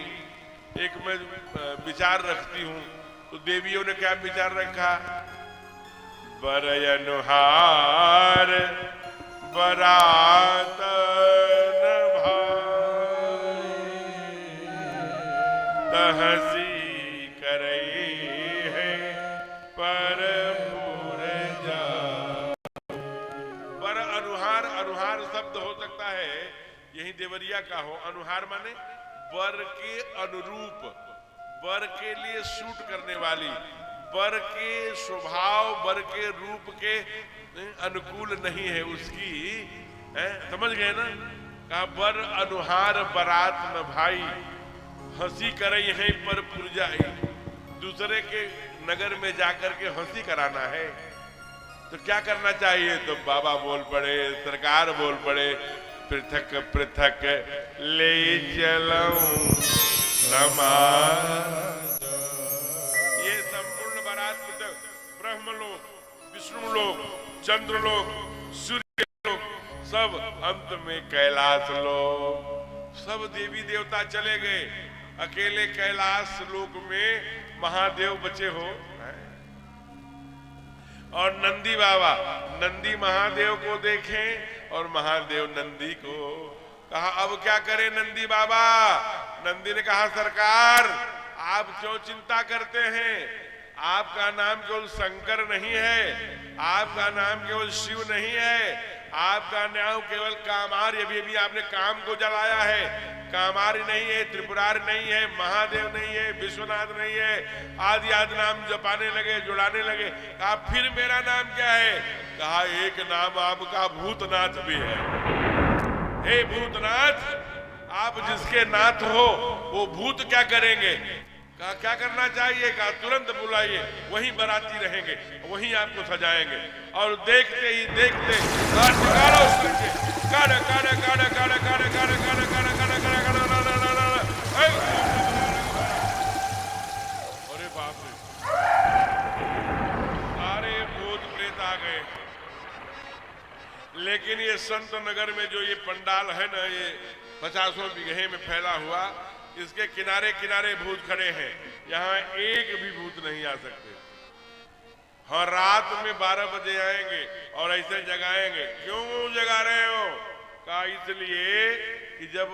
एक मैं विचार रखती हूं। तो देवियों ने क्या विचार रखा? बरयनुहार बरात तहसी करई है पर जा। पर अनुहार, अनुहार शब्द हो सकता है यही देवरिया का हो। अनुहार माने वर के अनुरूप, वर के लिए सूट करने वाली, वर के स्वभाव, वर के रूप के अनुकूल नहीं है उसकी, समझ गए ना? कहा वर अनुहार बरात न भाई, हंसी करई है पर पुरजाई। दूसरे के नगर में जाकर के हंसी कराना है तो क्या करना चाहिए? तो बाबा बोल पड़े, सरकार बोल पड़े, पृथक पृथक ले चलऊं समाज। ये संपूर्ण बारात पृथक, ब्रह्मलोक, विष्णुलोक, चंद्रलोक, सूर्यलोक, सब अंत में कैलाश लोक, सब देवी देवता चले गए। अकेले कैलाश लोक में महादेव बचे हो। और नंदी बाबा, नंदी महादेव को देखें और महादेव नंदी को। कहा अब क्या करें नंदी बाबा? नंदी ने कहा सरकार आप क्यों चिंता करते हैं? आपका नाम केवल शंकर नहीं है, आपका नाम केवल शिव नहीं है, आपका नाम केवल कामार, अभी आपने काम को जलाया है। कामारी नहीं है, त्रिपुरारी नहीं है, महादेव नहीं है, विश्वनाथ नहीं है, आदि आदि नाम जपाने लगे, जुड़ाने लगे। कहा फिर मेरा नाम क्या है? कहा एक नाम आपका भूतनाथ भी है। हे भूतनाथ, आप जिसके नाथ हो वो भूत क्या करेंगे? कहा क्या करना चाहिए? कहा तुरंत बुलाइए, वहीं बराती रहेंगे, वहीं आपको सजाएंगे। और देखते ही देखते गुफा से सारे भूत प्रेत आ गए। लेकिन ये संत नगर में जो ये पंडाल है ना, ये 50 बीघे में फैला हुआ, इसके किनारे किनारे भूत खड़े हैं। यहाँ एक भी भूत नहीं आ सकते। हाँ, रात में 12 बजे आएंगे और ऐसे जगाएंगे। क्यों जगा रहे हो? कहा इसलिए कि जब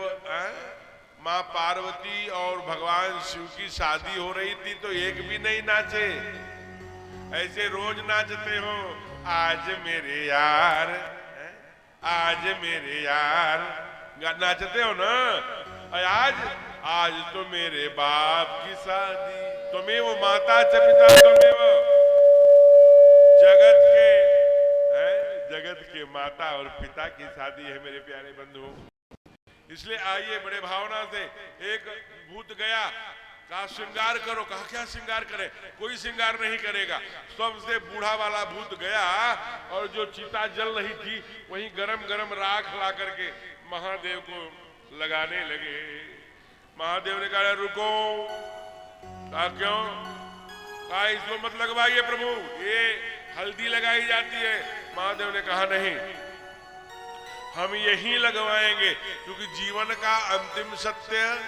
माँ पार्वती और भगवान शिव की शादी हो रही थी तो एक भी नहीं नाचे। ऐसे रोज नाचते हो, आज मेरे यार, आज मेरे यार, नाचते हो ना। आज तो मेरे बाप की शादी, तुम्हें वो माता च पिता, तुम्हें वो जगत के माता और पिता की शादी है मेरे प्यारे बंधुओं। इसलिए आइए बड़े भावना से। एक भूत गया, कहा श्रृंगार करो। कहा क्या श्रृंगार करे? कोई श्रृंगार नहीं करेगा। सबसे बूढ़ा वाला भूत गया और जो चिता जल रही थी वहीं गरम गरम राख ला करके महादेव को लगाने लगे। महादेव ने कहा रुको। कहा क्यों? कहा इसको मत लगवाइए प्रभु, ये हल्दी लगाई जाती है। महादेव ने कहा नहीं, हम यही लगवाएंगे, क्योंकि जीवन का अंतिम सत्य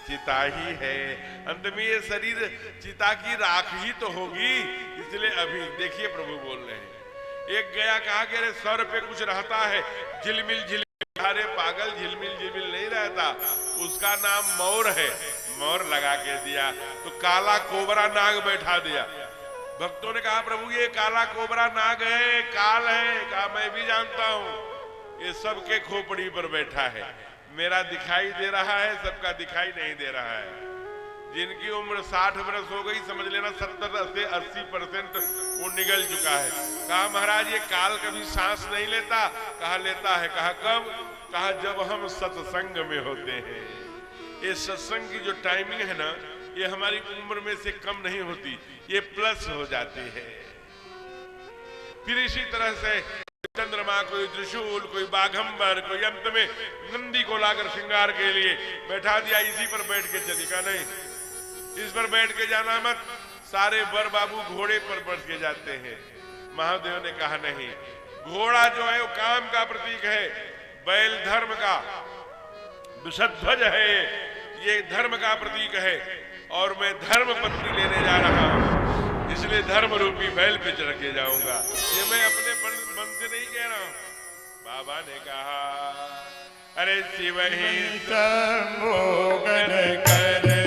चिता ही है। अंत में ये शरीर चिता की राख ही तो होगी। इसलिए अभी देखिए प्रभु बोल रहे हैं। एक गया, कहा कि अरे सर पे कुछ रहता है, झिलमिल झिलमिल। अरे पागल, झिलमिल झिलमिल नहीं रहता, उसका नाम मोर है। मोर लगा के दिया तो काला कोबरा नाग बैठा दिया। भक्तों ने कहा प्रभु ये काला कोबरा नाग है, काल है। कहा मैं भी जानता हूं, ये सबके खोपड़ी पर बैठा है। मेरा दिखाई दे रहा है, सबका दिखाई नहीं दे रहा है। जिनकी उम्र 60 वर्ष हो गई, समझ लेना 70 से 80% वो निगल चुका है। कहा महाराज ये काल कभी सांस नहीं लेता। कहा लेता है। कहा कब? कहा जब हम सत्संग में होते हैं। ये सत्संग की जो टाइमिंग है ना, ये हमारी उम्र में से कम नहीं होती, ये प्लस हो जाती है। फिर इसी तरह से चंद्रमा, कोई त्रिशूल, कोई बाघंबर, कोई अंत में नंदी को लाकर श्रृंगार के लिए बैठा दिया। इसी पर बैठ के चली। कहा नहीं, इस पर बैठ के जाना मत। सारे बर बाबू घोड़े पर बैठ के जाते हैं। महादेव ने कहा नहीं, घोड़ा जो है वो काम का प्रतीक है, बैल धर्म का, विषध्वज है, ये धर्म का प्रतीक है। और मैं धर्म पत्नी लेने जा रहा हूं, इसलिए धर्म रूपी बैल पे चढ़ के जाऊंगा। ये मैं अपने मन से नहीं कह रहा हूं, बाबा ने कहा। अरे शिव ही सम्मोहन करे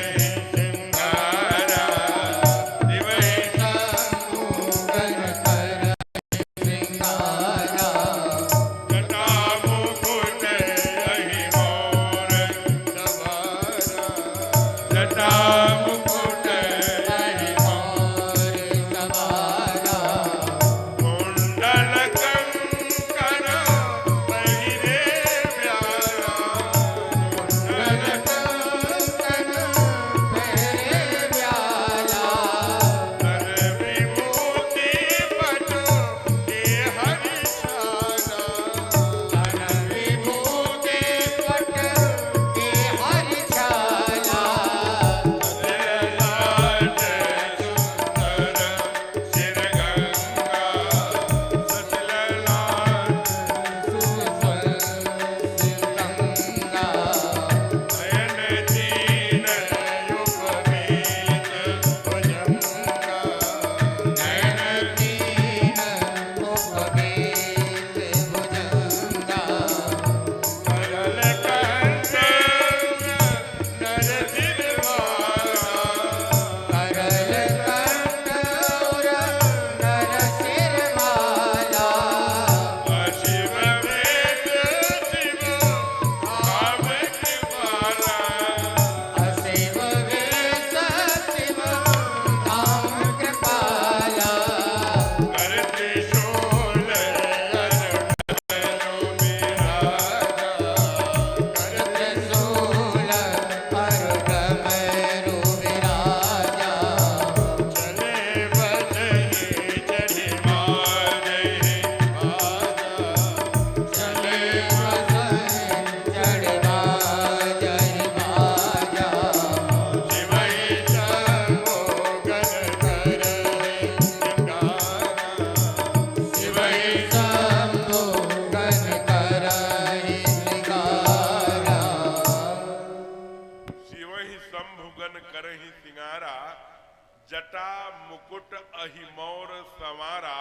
जटा मुकुट अहिमौर संवारा,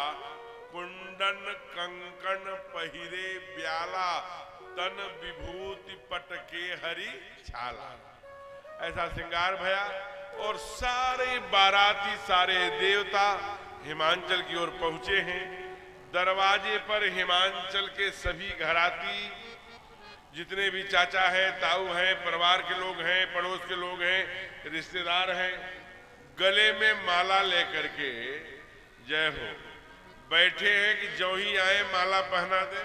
कुंडन कंकण पहिरे ब्याला, तन विभूति पटके हरि छाला। ऐसा श्रृंगार भया और सारे बाराती, सारे देवता हिमांचल की ओर पहुंचे हैं। दरवाजे पर हिमांचल के सभी घराती, जितने भी चाचा हैं, ताऊ हैं, परिवार के लोग हैं, पड़ोस के लोग हैं, रिश्तेदार हैं, गले में माला लेकर के जय हो बैठे हैं कि जो ही आए माला पहना दे।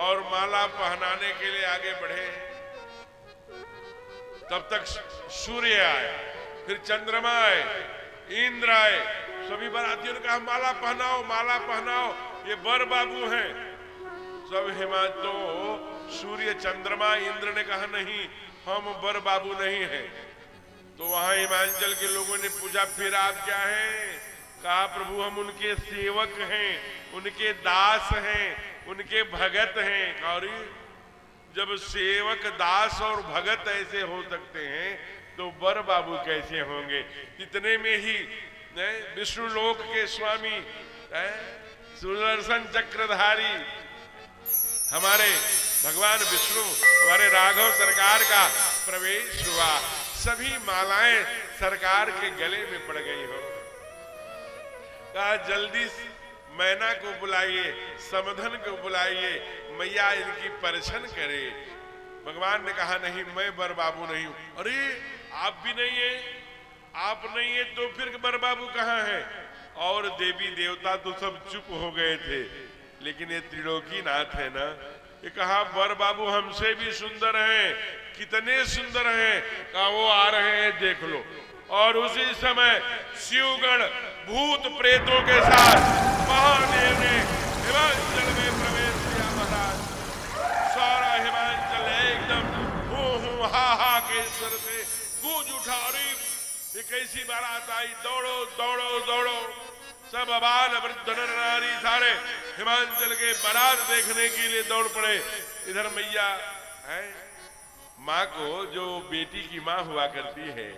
और माला पहनाने के लिए आगे बढ़े। तब तक सूर्य आए, फिर चंद्रमा आए, इंद्र आए। सभी बारातियों ने कहा माला पहनाओ, माला पहनाओ, ये बर बाबू हैं। सब हिमाचल, सूर्य, चंद्रमा, इंद्र ने कहा नहीं, हम बर बाबू नहीं हैं। तो वहां हिमाचल के लोगों ने पूछा फिर आप क्या हैं? कहा प्रभु हम उनके सेवक हैं, उनके दास हैं, उनके भगत हैं। और जब सेवक, दास और भगत ऐसे हो सकते हैं तो बर बाबू कैसे होंगे? इतने में ही विष्णु लोक के स्वामी, सुदर्शन चक्रधारी हमारे भगवान विष्णु, हमारे राघव सरकार का प्रवेश हुआ। सभी मालाएं सरकार के गले में पड़ गई हो। कहा जल्दी मैना को बुलाइए, समधन को बुलाइए, मैया इनकी परिछन करे। भगवान ने कहा नहीं, मैं बर बाबू नहीं हूं। अरे आप भी नहीं है? आप नहीं है तो फिर बर बाबू कहाँ है? और देवी देवता तो सब चुप हो गए थे, लेकिन ये त्रिलोकी नाथ है ना, ये कहा बर बाबू हमसे भी सुंदर हैं। कितने सुंदर हैं? कहा वो आ रहे हैं, देख लो। और उसी समय शिवगण भूत प्रेतों के साथ महादेव ने हिमाचल में प्रवेश किया। महाराज सारा हिमाचल एकदम हूं हा हा के स्वर से गूंज उठा। अरे ये कैसी बारात आई! दौड़ो दौड़ो दौड़ो, सब आबाल वृद्ध नर नारी सारे हिमाचल के बारात देखने के लिए दौड़ पड़े। इधर मैया है, माँ को जो बेटी की माँ हुआ करती है,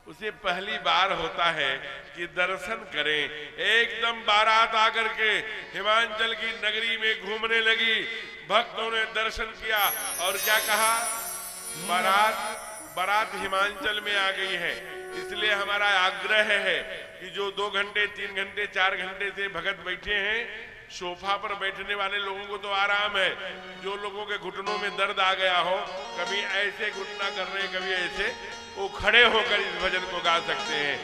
उसे पहली बार होता है कि दर्शन करें। एकदम बारात आकर के हिमाचल की नगरी में घूमने लगी। भक्तों ने दर्शन किया और क्या कहा? बारात हिमाचल में आ गई है। इसलिए हमारा आग्रह है कि जो 2 घंटे 3 घंटे 4 घंटे से भगत बैठे हैं, सोफा पर बैठने वाले लोगों को तो आराम है। जो लोगों के घुटनों में दर्द आ गया हो, कभी ऐसे घुटना कर रहे, कभी ऐसे, वो खड़े होकर इस भजन को गा सकते हैं।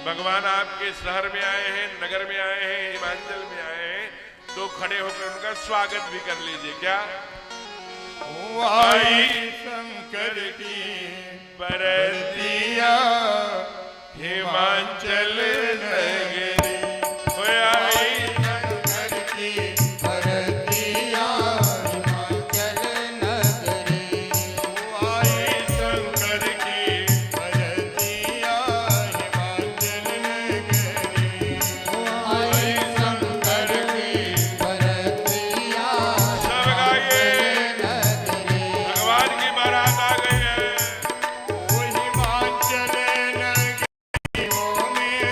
भगवान आपके शहर में आए हैं, नगर में आए हैं, हिमाचल में आए हैं, तो खड़े होकर उनका स्वागत भी कर लीजिए। क्या आई शंकर की परतिया हिमाचल नगरी, आई शंकर की परतिया हिमाचल नगरी। आई शंकर की परतिया हिमाचल नगरी। आई शंकर की परतिया सब गाइए, भगवान की बारात आ गई है। हिमाचल नगरी में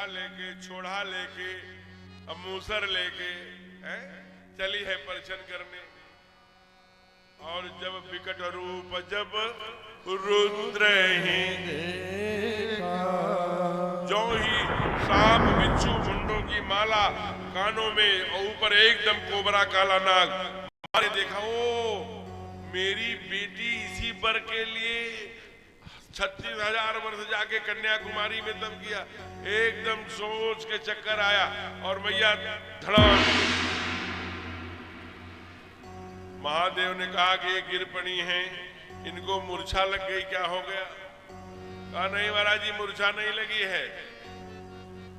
लेके, छोड़ा लेके, अब मूसर लेके चली है परछन करने। और जब विकट रूप जब रुद्र ही जो ही सांप बिच्छू मुंडों की माला कानों में और ऊपर एकदम कोबरा काला नाग, मारे देखा ओ मेरी बेटी इसी वर के लिए 36,000 वर्ष जाके कन्याकुमारी में तब किया। एकदम सोच के चक्कर आया और मैया धड़ाम। महादेव ने कहा कि ये गिर पड़ी हैं, इनको मूर्छा लग गई, क्या हो गया? कहा नहीं महाराज जी मूर्छा नहीं लगी है,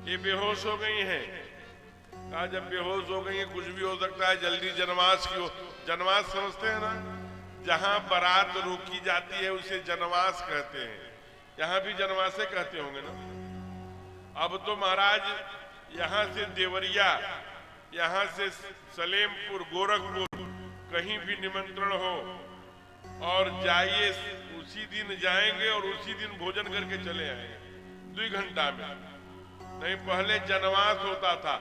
ये बेहोश हो गई हैं। कहा जब बेहोश हो गई है कुछ भी हो सकता है, जल्दी जनवास की हो। जनवास समझते हैं ना, जहां बारात रोकी जाती है उसे जनवास कहते हैं। यहां भी जनवासे कहते होंगे ना। अब तो महाराज यहां से देवरिया, यहां से सलेमपुर, गोरखपुर कहीं भी निमंत्रण हो और जाइए, उसी दिन जाएंगे और उसी दिन भोजन करके चले आएंगे 2 घंटा में। नहीं पहले जनवास होता था,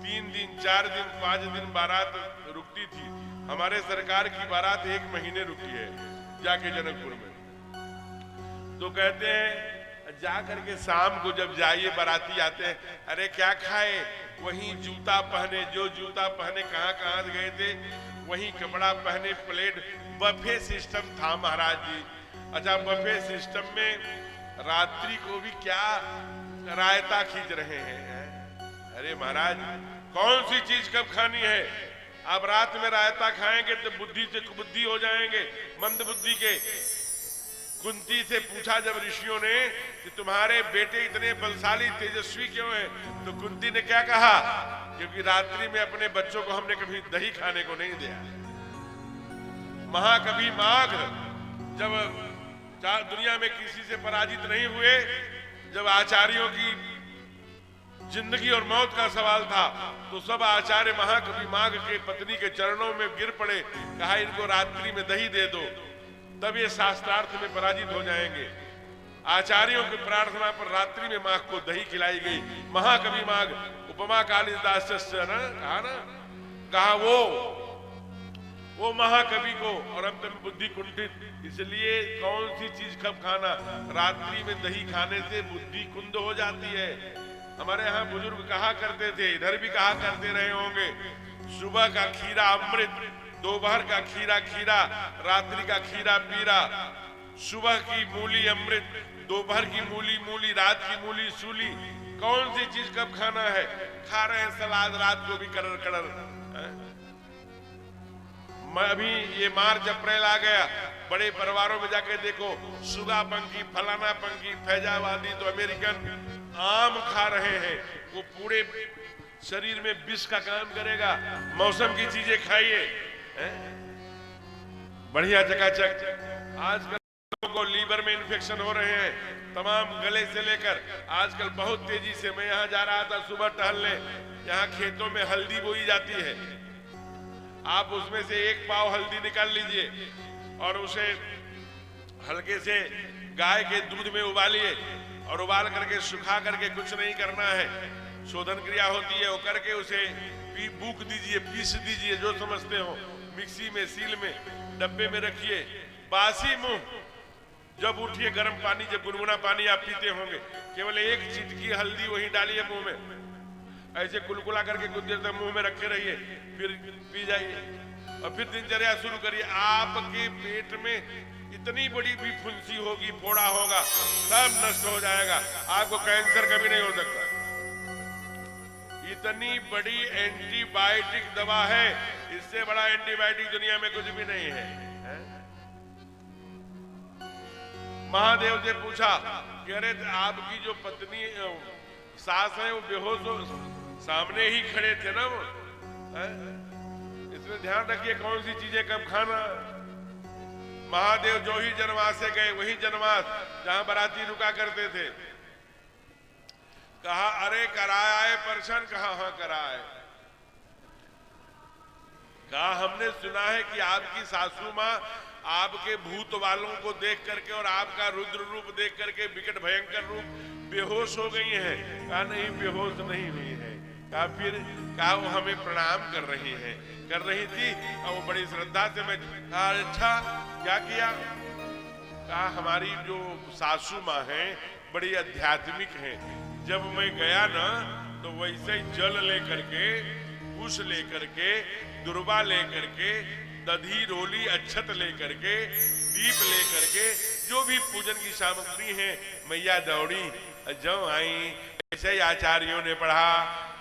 3 दिन 4 दिन 5 दिन बारात रुकती थी। हमारे सरकार की बारात 1 महीने रुकी है जाके जनकपुर में। तो कहते हैं जा करके शाम को जब जाइए, बाराती आते हैं, अरे क्या खाए? वहीं जूता पहने, जो जूता पहने कहाँ गए थे वहीं कपड़ा पहने, प्लेट। बफे सिस्टम था महाराज जी। अच्छा बफे सिस्टम में रात्रि को भी क्या रायता खींच रहे हैं? अरे महाराज कौन सी चीज कब खानी है? आप रात में रायता खाएंगे तो बुद्धि से कुबुद्धि हो जाएंगे, मंद बुद्धि के। कुंती से पूछा जब ऋषियों ने कि तुम्हारे बेटे इतने बलशाली तेजस्वी क्यों हैं, तो कुंती ने क्या कहा? क्योंकि रात्रि में अपने बच्चों को हमने कभी दही खाने को नहीं दिया। महाकवि माघ जब दुनिया में किसी से पराजित नहीं हुए, जब आचार्यों की जिंदगी और मौत का सवाल था, तो सब आचार्य महाकवि माघ के पत्नी के चरणों में गिर पड़े। कहा इनको रात्रि में दही दे दो, तब ये शास्त्रार्थ में पराजित हो जाएंगे। आचार्यों की प्रार्थना पर रात्रि में माघ को दही खिलाई गई। महाकवि माघ उपमा कालिदास कहा ना, कहा वो महाकवि को, और अंत में बुद्धि कुंठित। इसलिए कौन सी चीज कब खाना? रात्रि में दही खाने से बुद्धि कुंद हो जाती है। हमारे यहाँ बुजुर्ग कहा करते थे, इधर भी कहा करते रहे होंगे, सुबह का खीरा अमृत, दोपहर का खीरा खीरा, रात्रि का खीरा पीरा। सुबह की मूली अमृत, दोपहर की मूली मूली, रात की मूली सूली। कौन सी चीज कब खाना है? खा रहे हैं सलाद रात को भी करर करर। अभी ये मार्च अप्रैल आ गया, बड़े परिवारों में जाके देखो, सुगा पंखी, फलाना पंखी, फैजावादी तो अमेरिकन आम खा रहे हैं। वो पूरे शरीर में विष का काम करेगा। मौसम की चीजें खाइए, बढ़िया चकाचक। आजकल लोगों को लीवर में इन्फेक्शन हो रहे हैं, तमाम गले से लेकर। आजकल बहुत तेजी से, मैं यहाँ जा रहा था सुबह टहलने, यहाँ खेतों में हल्दी बोई जाती है। आप उसमें से 1 पाव हल्दी निकाल लीजिए और उसे हल्के से गाय के दूध में उबालिए, और उबाल करके सुखा करके, कुछ नहीं करना है, शोधन क्रिया होती है वो करके उसे बूक दीजिए, पीस दीजिए, जो समझते हो, मिक्सी में, सील में, डब्बे में रखिए। बासी मुंह जब उठिए, गर्म पानी, जब गुनगुना पानी आप पीते होंगे, केवल 1 चिटकी हल्दी वही डालिए मुंह में, ऐसे कुलकुला करके कुछ देर तक मुंह में रखे रहिए, फिर पी जाइए और फिर दिनचर्या शुरू करिए। आपके पेट में इतनी बड़ी भी फुंसी होगी, फोड़ा होगा, सब नष्ट हो जाएगा। आपको कैंसर कभी नहीं हो सकता। इतनी बड़ी एंटीबायोटिक दवा है, इससे बड़ा एंटीबायोटिक दुनिया में कुछ भी नहीं है। महादेव से पूछा कि अरे आपकी जो पत्नी सास है वो बेहोश हो, सामने ही खड़े थे ना वो, इसमें ध्यान रखिए कौन सी चीजें कब खाना। महादेव जो ही जनवास से गए, वही जनवास जहां बराती रुका करते थे। कहा अरे कराया है परछन? कहा हाँ कराया है। कहा हमने सुना है कि आपकी सासू माँ आपके भूत वालों को देख करके और आपका रुद्र रूप देख करके, विकट भयंकर रूप बेहोश हो गई हैं। कहा नहीं बेहोश नहीं हुई है। कहा फिर? कहा वो हमें प्रणाम कर रही हैं। कर रही थी और वो बड़ी श्रद्धा से मैं कहा अच्छा क्या किया? कहा हमारी जो सासू माँ हैं बड़ी आध्यात्मिक हैं। जब मैं गया ना तो वैसे ही जल लेकर के, कुश लेकर के, दुर्बा लेकर के, दधी रोली अक्षत लेकर के, दीप लेकर के, जो भी पूजन की सामग्री है मैया दौड़ी जो आई। ऐसे ही आचार्यों ने पढ़ा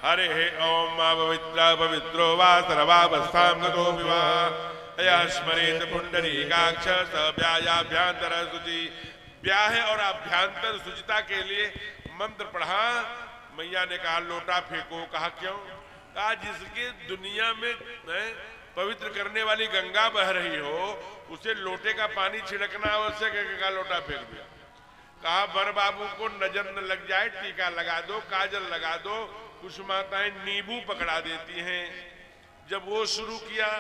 हरे हे ओम पवित्र पवित्रो वा सर्वावस्थां गतो विवाह स्मरेत पुंडरीकाक्ष व्यायाभ्यांतर शुचि। ब्याह और अभ्यांतर शुचिता के लिए मंत्र पढ़ा। मैया ने कहा लोटा फेंको। कहा क्यों? कहा जिसके दुनिया में पवित्र करने वाली गंगा बह रही हो उसे लोटे का पानी छिड़कना आवश्यक है। का लोटा फेंक दिया। कहा बर बाबू को नजर न लग जाए टीका लगा दो, काजल लगा दो। कुछ माताएं नींबू पकड़ा देती हैं। जब वो शुरू किया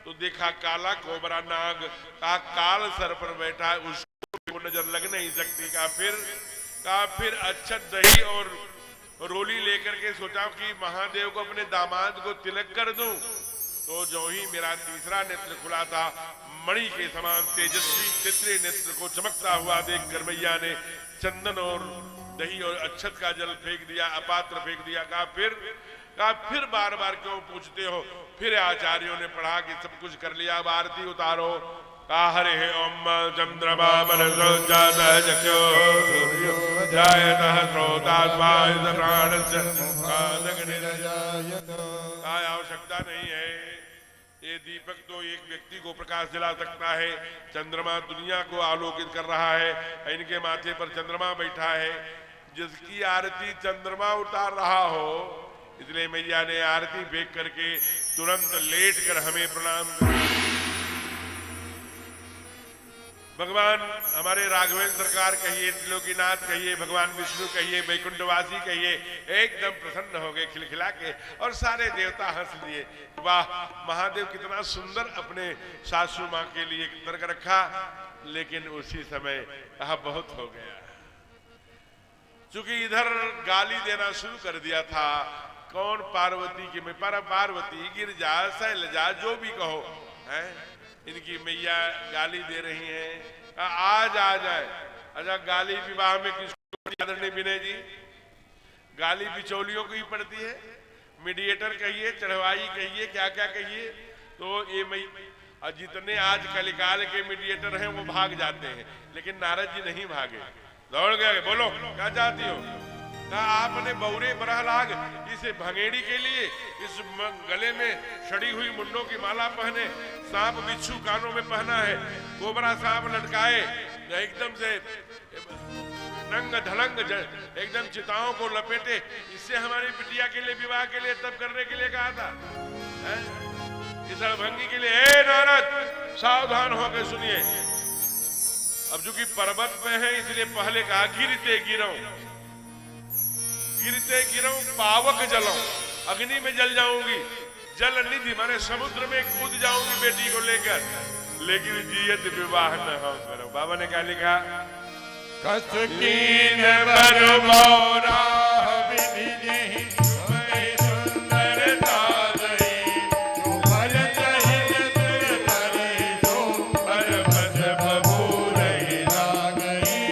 तो देखा काला कोबरा नाग। कहा काल सर पर बैठा है उसको नजर लग नहीं सकती। कहा फिर अच्छत दही और रोली लेकर के सोचा कि महादेव को अपने दामाद को तिलक कर दूं। तो जो ही मेरा तीसरा नेत्र खुला था मणि के समान तेजस्वी तीसरे नेत्र को चमकता हुआ देखकर मैया ने चंदन और दही और अक्षत का जल फेंक दिया, अपात्र फेंक दिया। कहा फिर बार बार क्यों पूछते हो? फिर आचार्यों ने पढ़ा कि सब कुछ कर लिया, अब आरती उतारो। कहा हरे हे ओम चंद्रमा मनसो जातः चक्षो सूर्यो जायतः स्रोतात्मायत प्राणस्य कालग्निरजायत। कहा आवश्यकता नहीं है, ये दीपक तो एक व्यक्ति को प्रकाश दिला सकता है। चंद्रमा दुनिया को आलोकित कर रहा है। इनके माथे पर चंद्रमा बैठा है। जिसकी आरती चंद्रमा उतार रहा हो, इसलिए मैया ने आरती फेंक करके तुरंत लेट कर हमें प्रणाम किया। भगवान हमारे राघवेंद्र सरकार कहिए, त्रिलोकीनाथ कहिए, भगवान विष्णु कहिए, वैकुंठवासी कहिए, एकदम प्रसन्न हो गए खिलखिला के और सारे देवता हंस लिए। वाह महादेव कितना सुंदर अपने सासू माँ के लिए तर्क रखा। लेकिन उसी समय कहा बहुत हो गया, क्योंकि इधर गाली देना शुरू कर दिया था। कौन? पार्वती की मैं पार्वती गिरजा शैलजा जो भी कहो है, इनकी मैया गाली दे रही हैं। आज आ जाए। अच्छा गाली विवाह में किसको आदरणीय विनय जी? गाली बिचौलियों को ही पड़ती है। मीडिएटर कहिए, चढ़वाई कहिए, क्या क्या कहिए। तो ये जितने आज कलिकाल के मीडिएटर हैं वो भाग जाते हैं, लेकिन नारद जी नहीं भागे, दौड़ गए। बोलो क्या चाहती हो? आपने बौरे बरहलाग इस भंगेड़ी के लिए इस गले में सड़ी हुई मुंडों की माला पहने, सांप बिच्छू कानों में पहना है, कोबरा सांप लटकाए, एकदम से नंग धड़ंग एकदम चिताओं को लपेटे, इससे हमारी बिटिया के लिए विवाह के लिए तब करने के लिए कहा था। इस अड़भंगी के लिए हे नारद सावधान होकर सुनिए। अब चूंकि पर्वत में है इसलिए पहले कहा गिरते गिरो पावक जलाऊं, अग्नि में जल जाऊंगी, जल निधि माने समुद्र में कूद जाऊंगी बेटी को लेकर, लेकिन जियत विवाह न हो करो। बाबा ने क्या लिखा? कसकीन बर मोरा विधि नहीं सुंदरता दई, तुम्हारे चहित तुर तरे जो परबत बबू रही गई,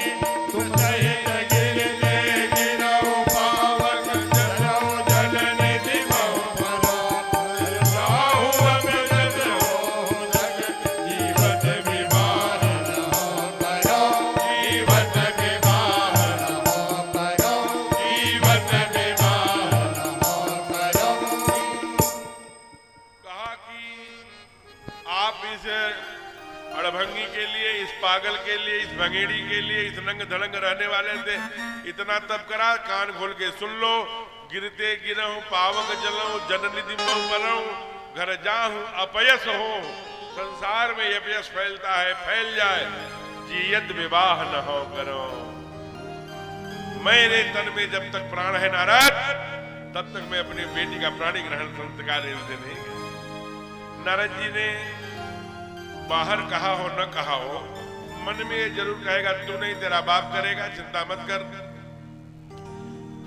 तुम सहित गिरते गिरो पावक जलो जल निधि बहु भरो, राहु अमृत हो जगत जीवत विवाह न हो करो, जीवत विवाह न हो करो, जीवत विवाह न हो करो। कहा कि आप इस अड़भंगी के लिए, इस पागल के लिए, इस भंगेड़ी के लिए, इस नंग धड़ंग रहने वाले से इतना तप करा, कान खोल के सुन लो। गिरते गिरहूं पावक जलऊं जननिधि बहु बनऊं, घर जाहूं अपयस हो, संसार में अपयस फैलता है, फैल जाए, जियत विवाह न हो करो। मेरे तन में जब तक प्राण है नारद, तब तक मैं अपनी बेटी का प्राणी ग्रहण संस्कार से नहीं कर। नारद जी ने बाहर कहा हो न कहा हो, मन में ये जरूर कहेगा तू नहीं तेरा बाप करेगा, चिंता मत कर।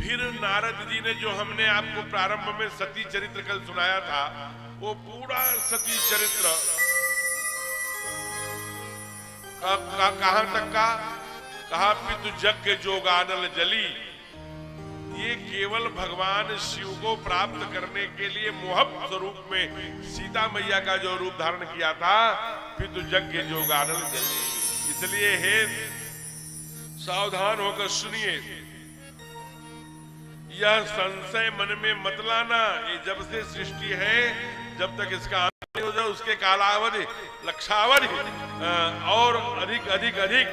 फिर नारद जी ने जो हमने आपको प्रारंभ में सती चरित्र कल सुनाया था, वो पूरा सती चरित्र कहां तक का कहा, पितु यज्ञ जोगानल जली, ये केवल भगवान शिव को प्राप्त करने के लिए मोहब स्वरूप में सीता मैया का जो रूप धारण किया था, पितु यज्ञ जोगानल जली। इसलिए हे सावधान होकर सुनिए, यह संशय मन में मत लाना। ये जब से सृष्टि है, जब तक इसका अंत नहीं हो जाए, उसके कालावधि लक्षावधि और अधिक अधिक अधिक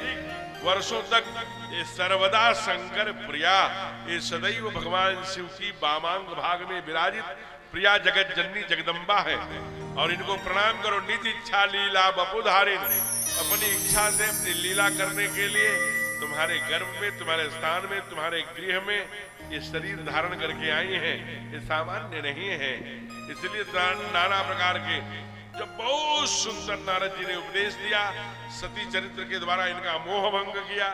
वर्षों तक ये सर्वदा शंकर प्रिया, ये सदैव भगवान शिव की वामांग भाग में विराजित प्रिया जगत जननी जगदम्बा है। और इनको प्रणाम करो। निज इच्छा लीला बपुधारिण, अपनी इच्छा से अपनी लीला करने के लिए तुम्हारे गर्भ में, तुम्हारे स्थान में, तुम्हारे गृह में ये शरीर धारण करके आई हैं। ये सामान्य नहीं है। इसलिए नाना प्रकार के जब बहुत सुंदर नारद जी ने उपदेश दिया, सती चरित्र के द्वारा इनका मोह भंग किया,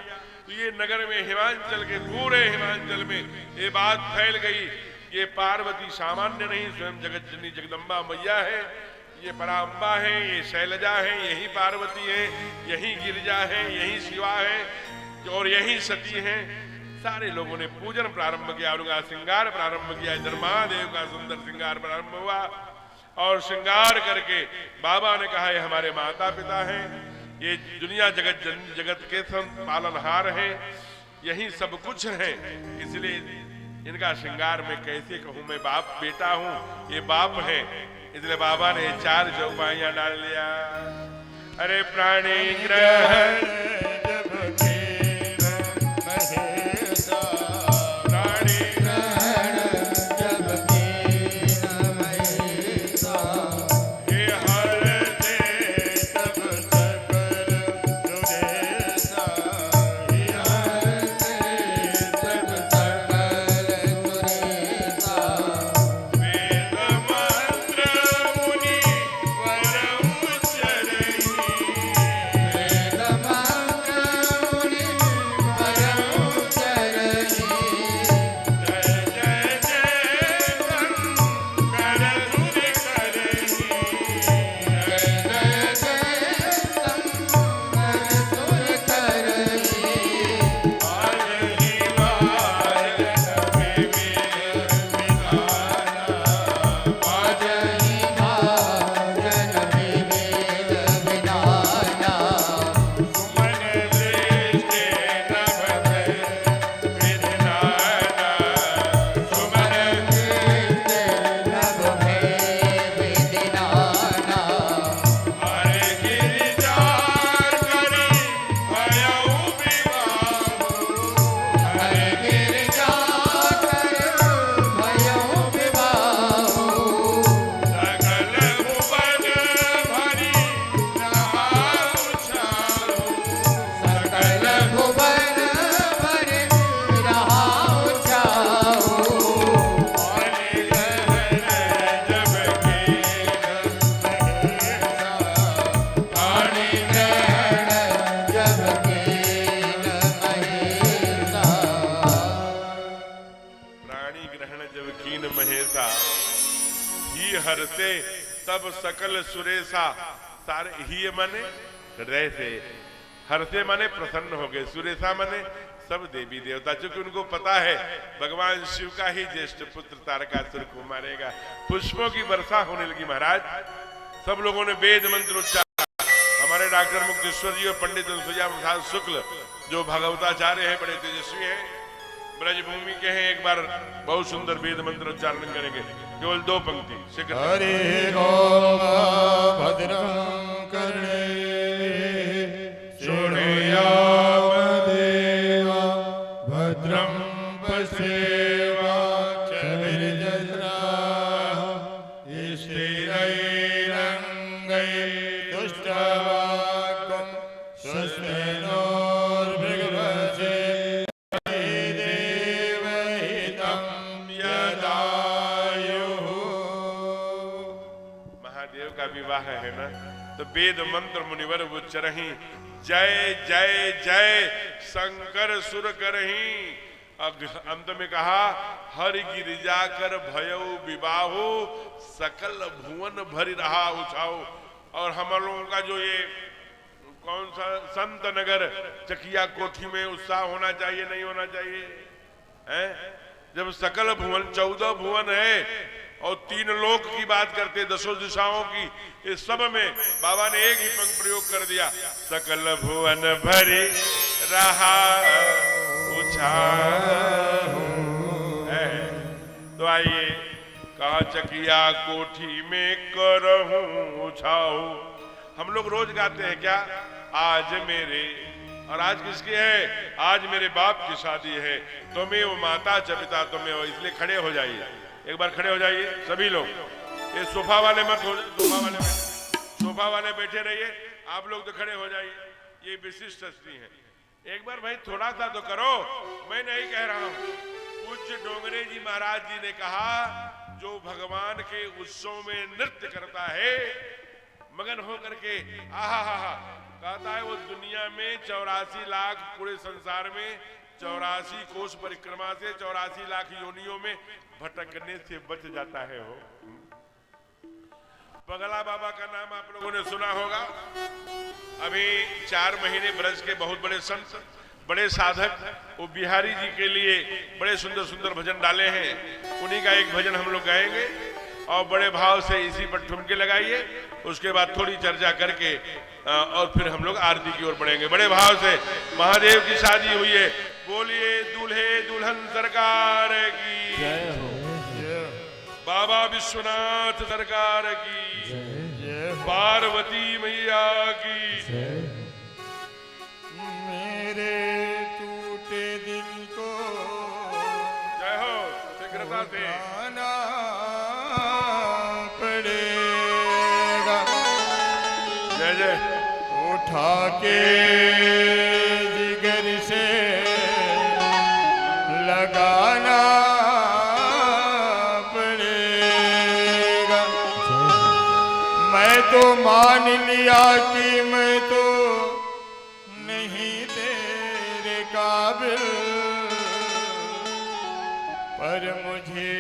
तो ये नगर में, हिमांचल के पूरे हिमांचल में ये बात फैल गई, ये पार्वती सामान्य नहीं, स्वयं जगत जननी जगदम्बा मैया है, ये पराम्बा है, ये शैलजा है, यही पार्वती है, यही गिरिजा है, यही शिवा है और यही सती है। सारे लोगों ने पूजन प्रारंभ किया, उनका श्रृंगार प्रारंभ किया। इधर महादेव का सुंदर श्रृंगार प्रारंभ हुआ और श्रृंगार करके बाबा ने कहा, ये हमारे माता पिता हैं, ये दुनिया जगत के पालनहार हैं, यही सब कुछ है। इसलिए इनका श्रृंगार मैं कैसे कहूं, मैं बाप बेटा हूं, ये बाप है। इसलिए बाबा ने 4 चौपाइयां डाल लिया। अरे प्राणी ग्रहण हरते तब सकल सुरेशा, सारे ही माने हृदय से, हरते माने प्रसन्न हो गए, सुरेशा माने सब देवी देवता, चूंकि उनको पता है भगवान शिव का ही ज्येष्ठ पुत्र तारकासुर को मारेगा। पुष्पों की वर्षा होने लगी महाराज। सब लोगों ने वेद मंत्र उच्चारा। हमारे डॉक्टर मुक्तेश्वर जी और पंडित अनुसुईया प्रसाद शुक्ल जो भागवताचार्य हैं, बड़े तेजस्वी हैं, ब्रजभूमि के हैं, एक बार बहुत सुंदर वेद मंत्र उच्चारण करेंगे, केवल 2 पंक्ति। हरि ओम भद्रं कर्णे शृणुयाम देवा भद्रं पश्येमाक्षभिर्यजत्राः स्थिरैरङ्गैस्तुष्टवाक्यं स्वस्तिनोर्भृगवसे देवहितं यदायुः। महादेव का विवाह है ना, तो वेद मंत्र मुनिवर उच्चरहि, जय जय जय शंकर सुर करहि, अंत में कहा हरि गिरिजा कर भयउ विवाहो सकल भुवन भरि रहा उछाओ। और हम लोगों का जो ये कौन सा संत नगर चकिया कोठी में उत्साह होना चाहिए, नहीं होना चाहिए हैं? जब सकल भुवन 14 भुवन है और 3 लोक की बात करते, 10 दिशाओं की, इस सब में बाबा ने एक ही पंक्ति प्रयोग कर दिया, सकल भुवन भरी रहा उछाओ। तो आइए, कहा चकिया कोठी में करहूं उछाओ। हम लोग रोज गाते हैं क्या, आज मेरे, और आज किसकी है, आज मेरे बाप की शादी है, तुम्हें वो माता च पिता तुम्हें हो। इसलिए खड़े हो जाइए, एक बार खड़े हो जाइए सभी लोग। ये सोफा वाले मत हो, सोफा वाले बैठे रहिए, आप लोग तो खड़े हो जाइए, ये विशिष्ट हस्ती है। एक बार भाई थोड़ा सा तो करो, मैं नहीं कह रहा हूं। पूज्य डोंगरे जी महाराज जी ने कहा, जो भगवान के उत्सव में नृत्य करता है मगन हो करके, आहा हा हा, कहता है वो दुनिया में 84 लाख, पूरे संसार में 84 कोष परिक्रमा से 84 लाख योनियों में भटकने से बच जाता है। हो पगला बाबा का नाम आप लोगों ने सुना होगा। अभी 4 महीने ब्रज के बहुत बड़े संत, बड़े साधक, वो बिहारी जी के लिए बड़े सुंदर सुंदर भजन डाले हैं। उन्हीं का एक भजन हम लोग गाएंगे और बड़े भाव से इसी पर ठुमके लगाइए। उसके बाद थोड़ी चर्चा करके और फिर हम लोग आरती की ओर बढ़ेंगे। बड़े भाव से महादेव की शादी हुई है, बोलिए दूल्हे दुल्हन सरकार की जय हो, बाबा विश्वनाथ सरकार की, पार्वती मैया की। मेरे टूटे दिल को जय हो, शीघ्रता से गाना पड़ेगा, जय जय। उठा के जिगर से लगाना पड़ेगा। मैं तो मान लिया कि मैं तो नहीं तेरे काबिल, पर मुझे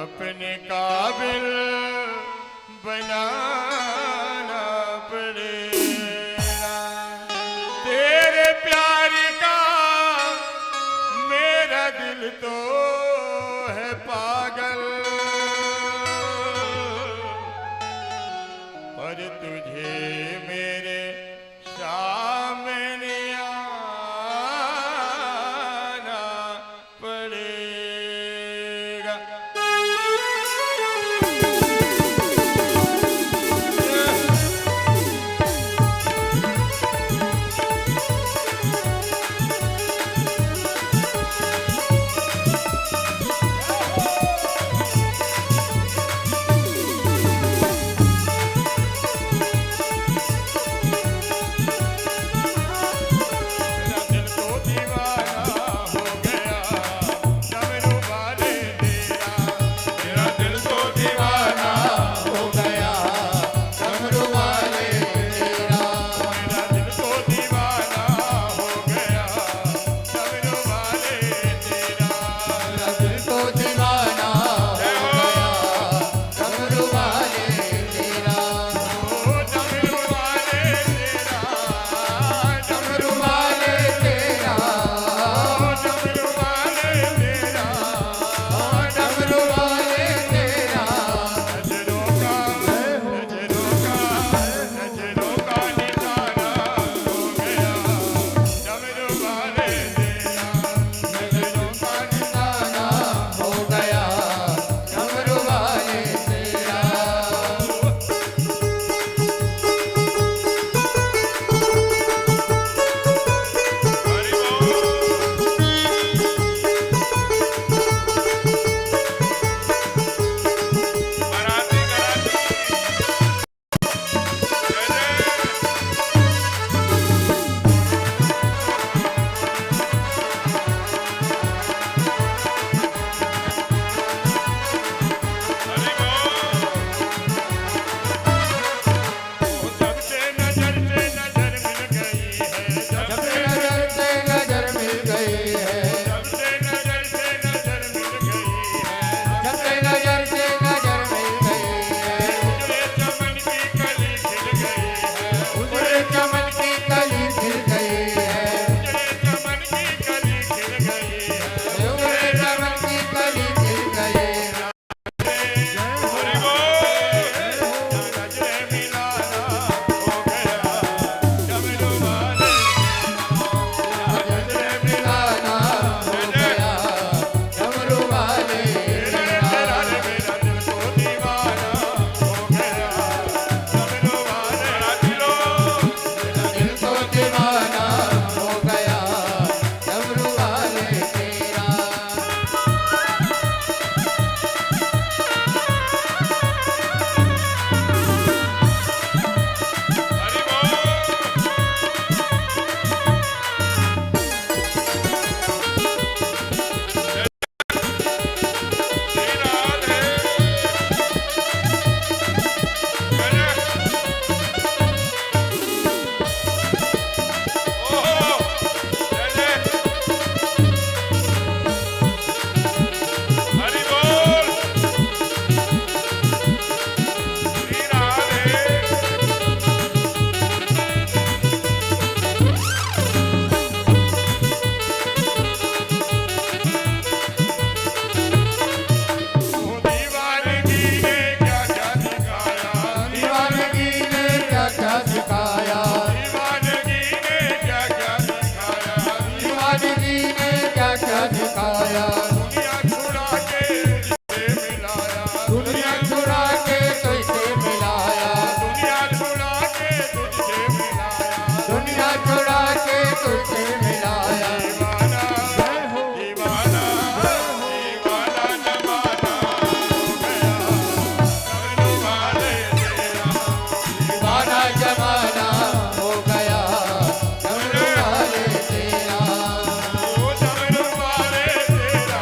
अपने काबिल बनाना पड़ेगा। तेरे प्यार का मेरा दिल तो है पागल, पर तुझे मेरे सामने आना पड़ेगा। जमाना हो गया डमरू वाले तेरा डमरू वाले तेरा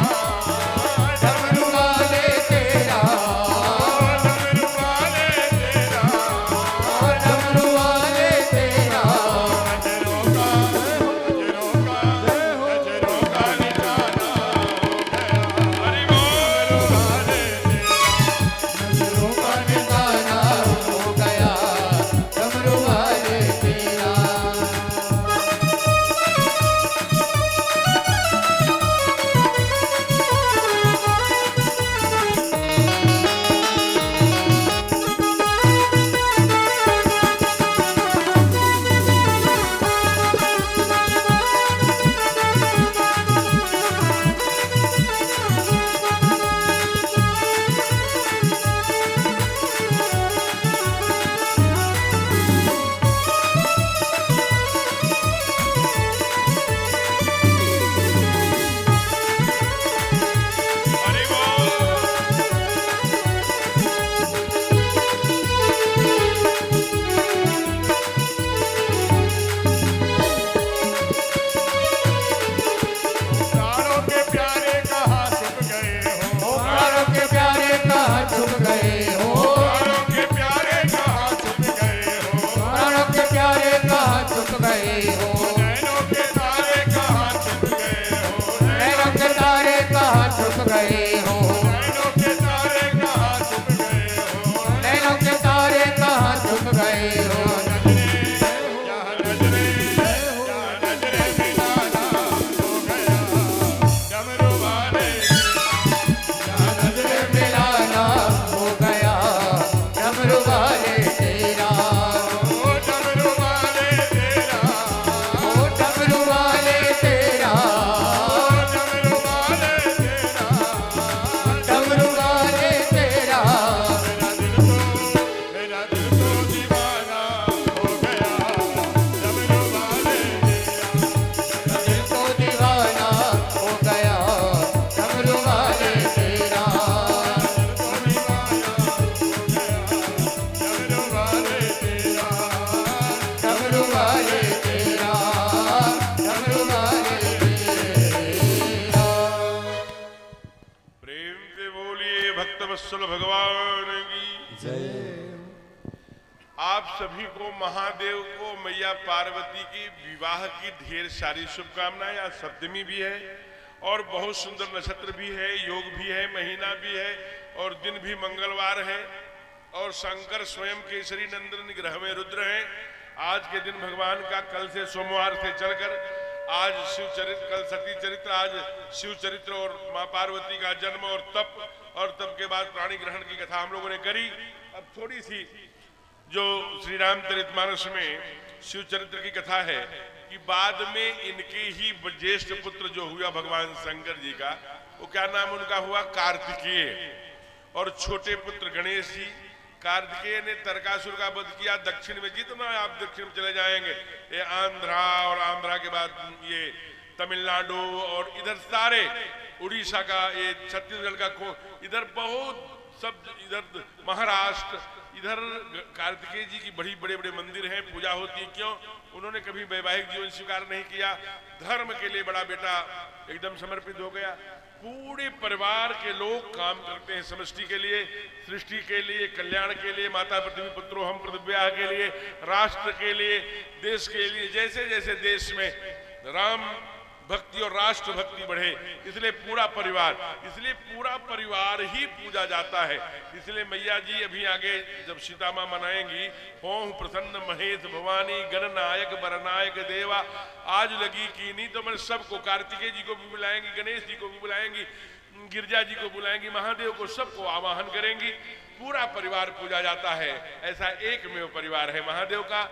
डमरू वाले तेरा डमरू वाले तेरा डमरू वाले तेरा नजरों का निशाना हरि बोल। नजरों का निशाना हो गया डमरू वाले तेरा हरि बोल। प्राणों के प्यारे कहाँ छुप गए हो प्राणों के प्यारे कहाँ छुप गए हो प्राणों के प्यारे कहाँ छुप गए हो प्राणों के प्यारे कहाँ छुप गए हो नैनों के तारे कहाँ छुप गए हो नैनों के तारे कहाँ छुप गए हो नैनों के तारे कहाँ छुप गए हो नैनों के तारे कहाँ छुप गए हो नजरे मिलाना हो गया डमरू वाले नजरे मिलाना हो गया डमरू वाले तेरा ओ डमरू वाले तेरा ओ डमरू वाले तेरा डमरू वाले तेरा डमरू वाले तेरा मेरा दिल तो दीवाना हो गया डमरू वाले तेरा दिल तो दीवाना हो गया डमरू वाले तेरा दिल तो दीवाना हो गया डमरू वाले तेरा डमरू वाले तेरा डमरू वाले तेरा प्रेम से बोलिए भक्त वत्सल भगवान की। आप सभी को महादेव को मैया पार्वती की विवाह की ढेर सारी शुभकामनाएं। आज सप्तमी भी है और बहुत सुंदर नक्षत्र भी है, योग भी है, महीना भी है और दिन भी मंगलवार है और शंकर स्वयं केसरी नंदन ग्रह में रुद्र हैं। आज के दिन भगवान का कल से सोमवार से चलकर आज शिव चरित्र, कल सती चरित्र, आज शिव चरित्र और माँ पार्वती का जन्म और तप के बाद प्राणी ग्रहण की कथा हम लोगों ने करी। अब थोड़ी सी जो श्री रामचरितमानस में शिव चरित्र की कथा है कि बाद में इनके ही ज्येष्ठ पुत्र जो हुआ भगवान शंकर जी का, वो क्या नाम उनका हुआ, कार्तिकेय, और छोटे पुत्र गणेश जी। कार्तिकेय ने तारकासुर का वध किया। दक्षिण में जितना आप दक्षिण में चले जाएंगे, ये आंध्रा और आंध्रा के बाद ये तमिलनाडु और इधर सारे उड़ीसा का, ये छत्तीसगढ़ का, इधर बहुत सब, इधर महाराष्ट्र, इधर कार्तिकेय जी की बड़ी बड़े बड़े मंदिर हैं, पूजा होती है। क्यों? उन्होंने कभी वैवाहिक जीवन स्वीकार नहीं किया, धर्म के लिए बड़ा बेटा एकदम समर्पित हो गया। पूरे परिवार के लोग काम करते हैं समष्टि के लिए, सृष्टि के लिए, कल्याण के लिए, माता पृथ्वी पुत्रो हम पृथ्व्याः के लिए, राष्ट्र के लिए, देश के लिए। जैसे जैसे देश में राम भक्ति और राष्ट्र भक्ति बढ़े, इसलिए पूरा परिवार ही पूजा जाता है। इसलिए मैया जी अभी आगे जब सीता माँ मनाएंगी, हों प्रसन्न महेश भवानी गणनायक बरनायक देवा, आज लगी की नहीं तो मैं सबको, कार्तिकेय जी को भी बुलाएंगी, गणेश जी को भी बुलाएंगी, गिरजा जी को बुलाएंगी, महादेव को सबको आवाहन करेंगी। पूरा परिवार पूजा जाता है। ऐसा एकमेव परिवार है महादेव का।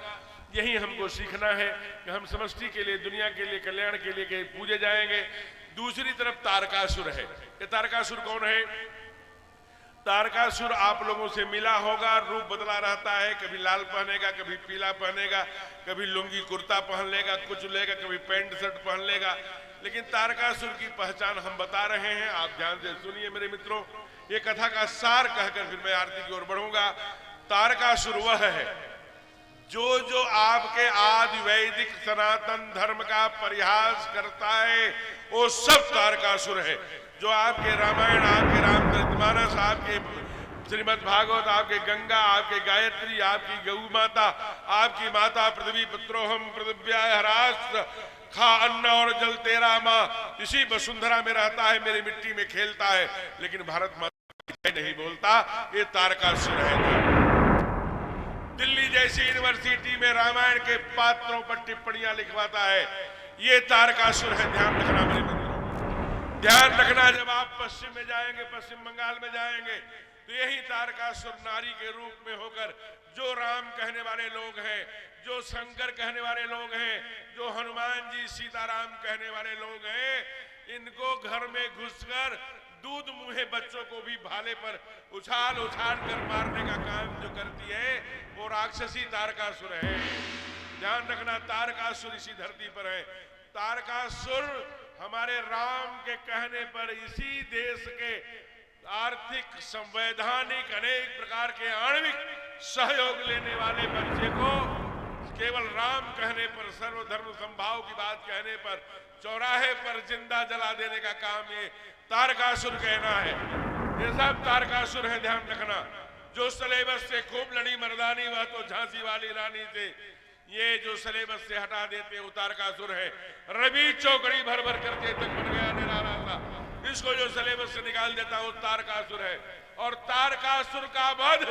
यही हमको सीखना है कि हम समष्टि के लिए, दुनिया के लिए, कल्याण के लिए पूजे जाएंगे। दूसरी तरफ तारकासुर है। ये तारकासुर कौन है? तारकासुर आप लोगों से मिला होगा, रूप बदला रहता है, कभी लाल पहनेगा, कभी पीला पहनेगा, कभी लुंगी कुर्ता पहन लेगा, कुछ लेगा, कभी पैंट शर्ट पहन लेगा। लेकिन तारकासुर की पहचान हम बता रहे हैं, आप ध्यान से सुनिए मेरे मित्रों। ये कथा का सार कहकर फिर मैं आरती की ओर बढ़ूंगा। तारकासुर वह है जो आपके आदि वैदिक सनातन धर्म का परिहास करता है वो सब तारकासुर है। जो आपके रामायण, आपके रामचरितमानस, आपके श्रीमद् भागवत, आपके गंगा, आपके गायत्री, आपकी गौ माता, आपकी माता पृथ्वी पुत्रोहम पृथिव्या हरास्त्र खा अन्न और जल तेरा माँ, इसी वसुंधरा में रहता है, मेरी मिट्टी में खेलता है, लेकिन भारत माता नहीं बोलता, ये तारकासुर है। दिल्ली जैसी यूनिवर्सिटी में रामायण के पात्रों पर टिप्पणियां लिखवाता है, ये तारकासुर है। ध्यान रखना मेरे मित्रों, ध्यान रखना। जब आप पश्चिम में जाएंगे, पश्चिम बंगाल में जाएंगे, तो यही तारकासुर नारी के रूप में होकर जो राम कहने वाले लोग हैं, जो शंकर कहने वाले लोग हैं, जो हनुमान जी सीताराम कहने वाले लोग हैं, इनको घर में घुसकर दूध मुहे बच्चों को भी भाले पर उछाल उछाल कर मारने का काम जो करती है, वो राक्षसी तारकासुर है। ध्यान रखना, तारकासुर इसी धरती पर है। तारकासुर हमारे राम के कहने पर इसी देश के आर्थिक, संवैधानिक, अनेक प्रकार के आणविक सहयोग लेने वाले बच्चे को केवल राम कहने पर, सर्वधर्म संभाव की बात कहने पर चौराहे पर जिंदा जला देने का काम ये तारकासुर कहना है। ये सब तारकासुर है। ध्यान रखना, जो सिलेबस से खूब लड़ी मर्दानी वह तो झांसी वाली रानी थे, ये जो सिलेबस से हटा देते वो तारकासुर है। रवि चौकड़ी भर भर करके तक बन गया निराला सा, इसको जो सिलेबस से निकाल देता वो तारकासुर है। और तारकासुर का वध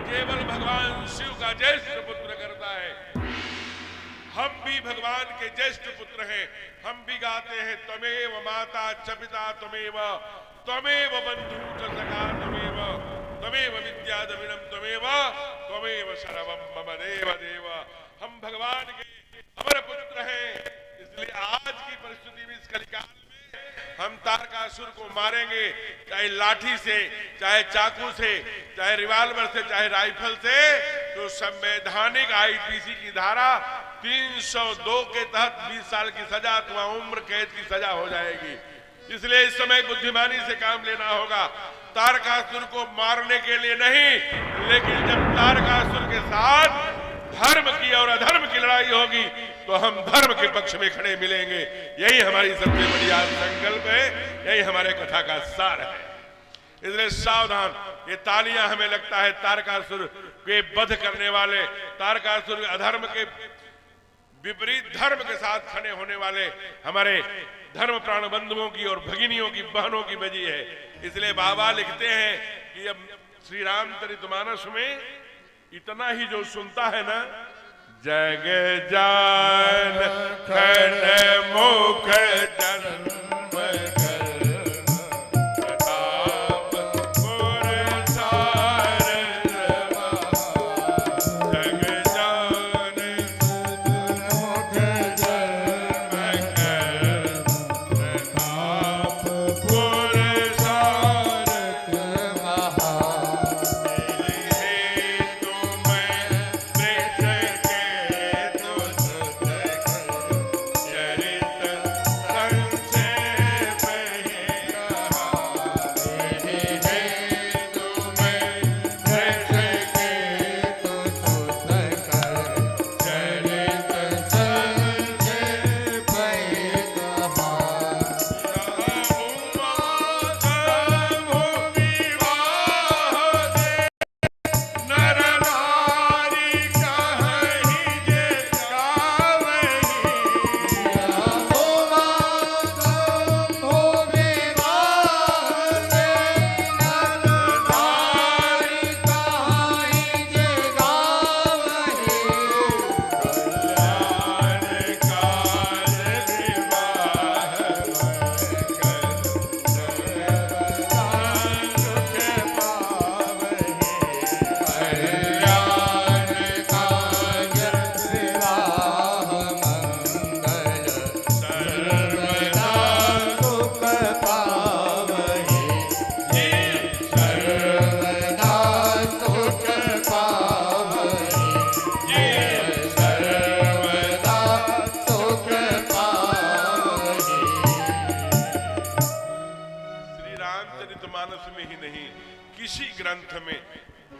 केवल भगवान शिव का ज्येष्ठ पुत्र करता है। हम भी भगवान के ज्येष्ठ पुत्र हैं, हम भी गाते हैं त्वमेव माता च पिता त्वमेव, त्वमेव बंधु च सखा त्वमेव, त्वमेव विद्या द्रविणम त्वमेव, त्वमेव सर्वम मम देव देव। हम भगवान के अमर पुत्र हैं, इसलिए आज की परिस्थिति में, इस कलिकाल में हम तारकासुर को मारेंगे, चाहे लाठी से, चाहे चाकू से, चाहे रिवाल्वर से, चाहे राइफल से। तो संवैधानिक आईपीसी की धारा 302 के तहत 20 साल की सजा अथवा उम्र कैद की सजा हो जाएगी। इसलिए इस समय बुद्धिमानी से काम लेना होगा, तारकासुर को मारने के लिए नहीं, लेकिन जब तारकासुर के साथ धर्म की और अधर्म की लड़ाई होगी तो हम धर्म के पक्ष में खड़े मिलेंगे। यही हमारी सबसे बड़ी आज संकल्प है, यही हमारे कथा का सार है। इसलिए सावधान। ये तालियां हमें लगता है तारकासुर के वध करने वाले, तारकासुर अधर्म के विपरीत धर्म के साथ खड़े होने वाले हमारे धर्म प्राण बंधुओं की और भगिनियों की, बहनों की बजी है। इसलिए बाबा लिखते हैं कि अब श्री रामचरितमानस में इतना ही जो सुनता है ना, जग जान खड़ मुख जन्म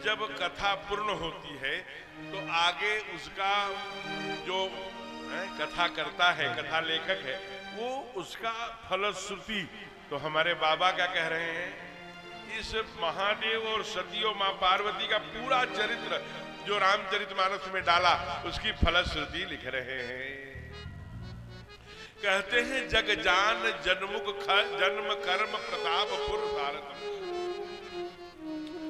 जब कथा पूर्ण होती है तो आगे उसका जो कथा करता है, कथा लेखक है, वो उसका फलश्रुति। तो हमारे बाबा क्या कह रहे हैं, इस महादेव और सतियों मां पार्वती का पूरा चरित्र जो रामचरितमानस में डाला, उसकी फलश्रुति लिख रहे हैं। कहते हैं जग जान जन्मुख जन्म कर्म प्रताप पुर भारत।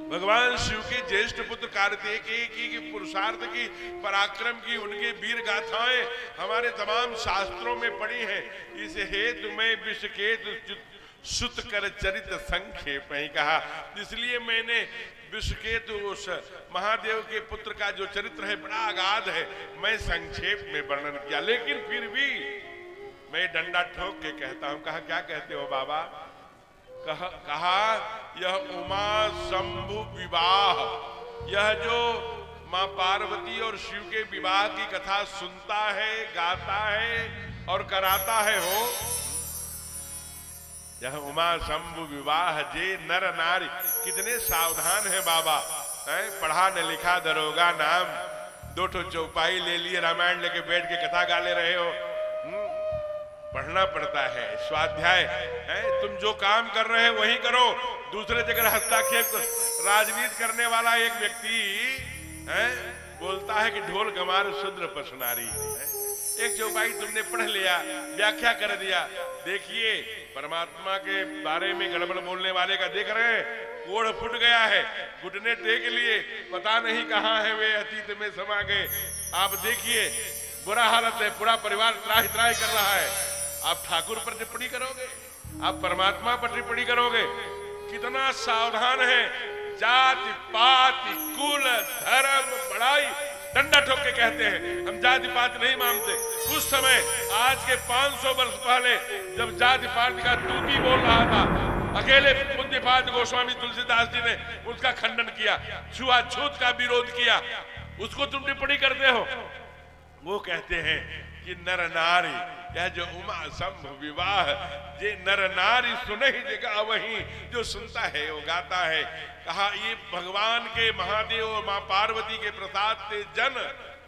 भगवान शिव के ज्येष्ठ पुत्र कार्तिकेय की पुरुषार्थ की, पराक्रम की, उनके वीर गाथाएं हमारे तमाम शास्त्रों में पड़ी हैं। इस हेतु में विषकेतु सुत कर चरित संक्षेप में कहा, इसलिए मैंने विषकेतु उस महादेव के पुत्र का जो चरित्र है बड़ा अगाध है, मैं संक्षेप में वर्णन किया। लेकिन फिर भी मैं डंडा ठोक के कहता हूं। कहा क्या कहते हो बाबा? कहा यह उमा शंभु विवाह, यह जो मां पार्वती और शिव के विवाह की कथा सुनता है, गाता है और कराता है, हो यह उमा शंभु विवाह जे नर नारी। कितने सावधान है बाबा, पढ़ा न लिखा दरोगा नाम, 2 ठो चौपाई ले लिए, रामायण लेके बैठ के कथा गा ले रहे हो। पढ़ना पड़ता है, स्वाध्याय है। तुम जो काम कर रहे हो वही करो, दूसरे जगह हस्तक्षेप। राजनीति करने वाला एक व्यक्ति बोलता है कि ढोल गमार शूद्र पसनारी। एक चौपाई तुमने पढ़ लिया, व्याख्या कर दिया। देखिए परमात्मा के बारे में गड़बड़ बोलने वाले का देख रहे हैं, कोढ़ फुट गया है, घुटने टेक लिए, पता नहीं कहां है वे, अतीत में समा गए। आप देखिए बुरा हालत है, पूरा परिवार त्राही त्राही कर रहा है। आप ठाकुर पर टिप्पणी करोगे, आप परमात्मा पर टिप्पणी करोगे। कितना सावधान है। जाति पाति कुल धर्म बड़ाई, डंडा ठोक के कहते हैं हम जाति पाति नहीं मानते। उस समय आज के 500 वर्ष पहले जब जाति पाति का तूती बोल रहा था, अकेले पूज्यपाद गोस्वामी तुलसीदास जी ने उसका खंडन किया, छुआछूत का विरोध किया, उसको तुम टिप्पणी करते हो। वो कहते हैं कि नर नारी, यह जो उमा शंभु विवाह, जे नर नारी सुने ही जगह वही, जो सुनता है वो गाता है। कहा ये भगवान के महादेव और मां पार्वती के प्रसाद से जन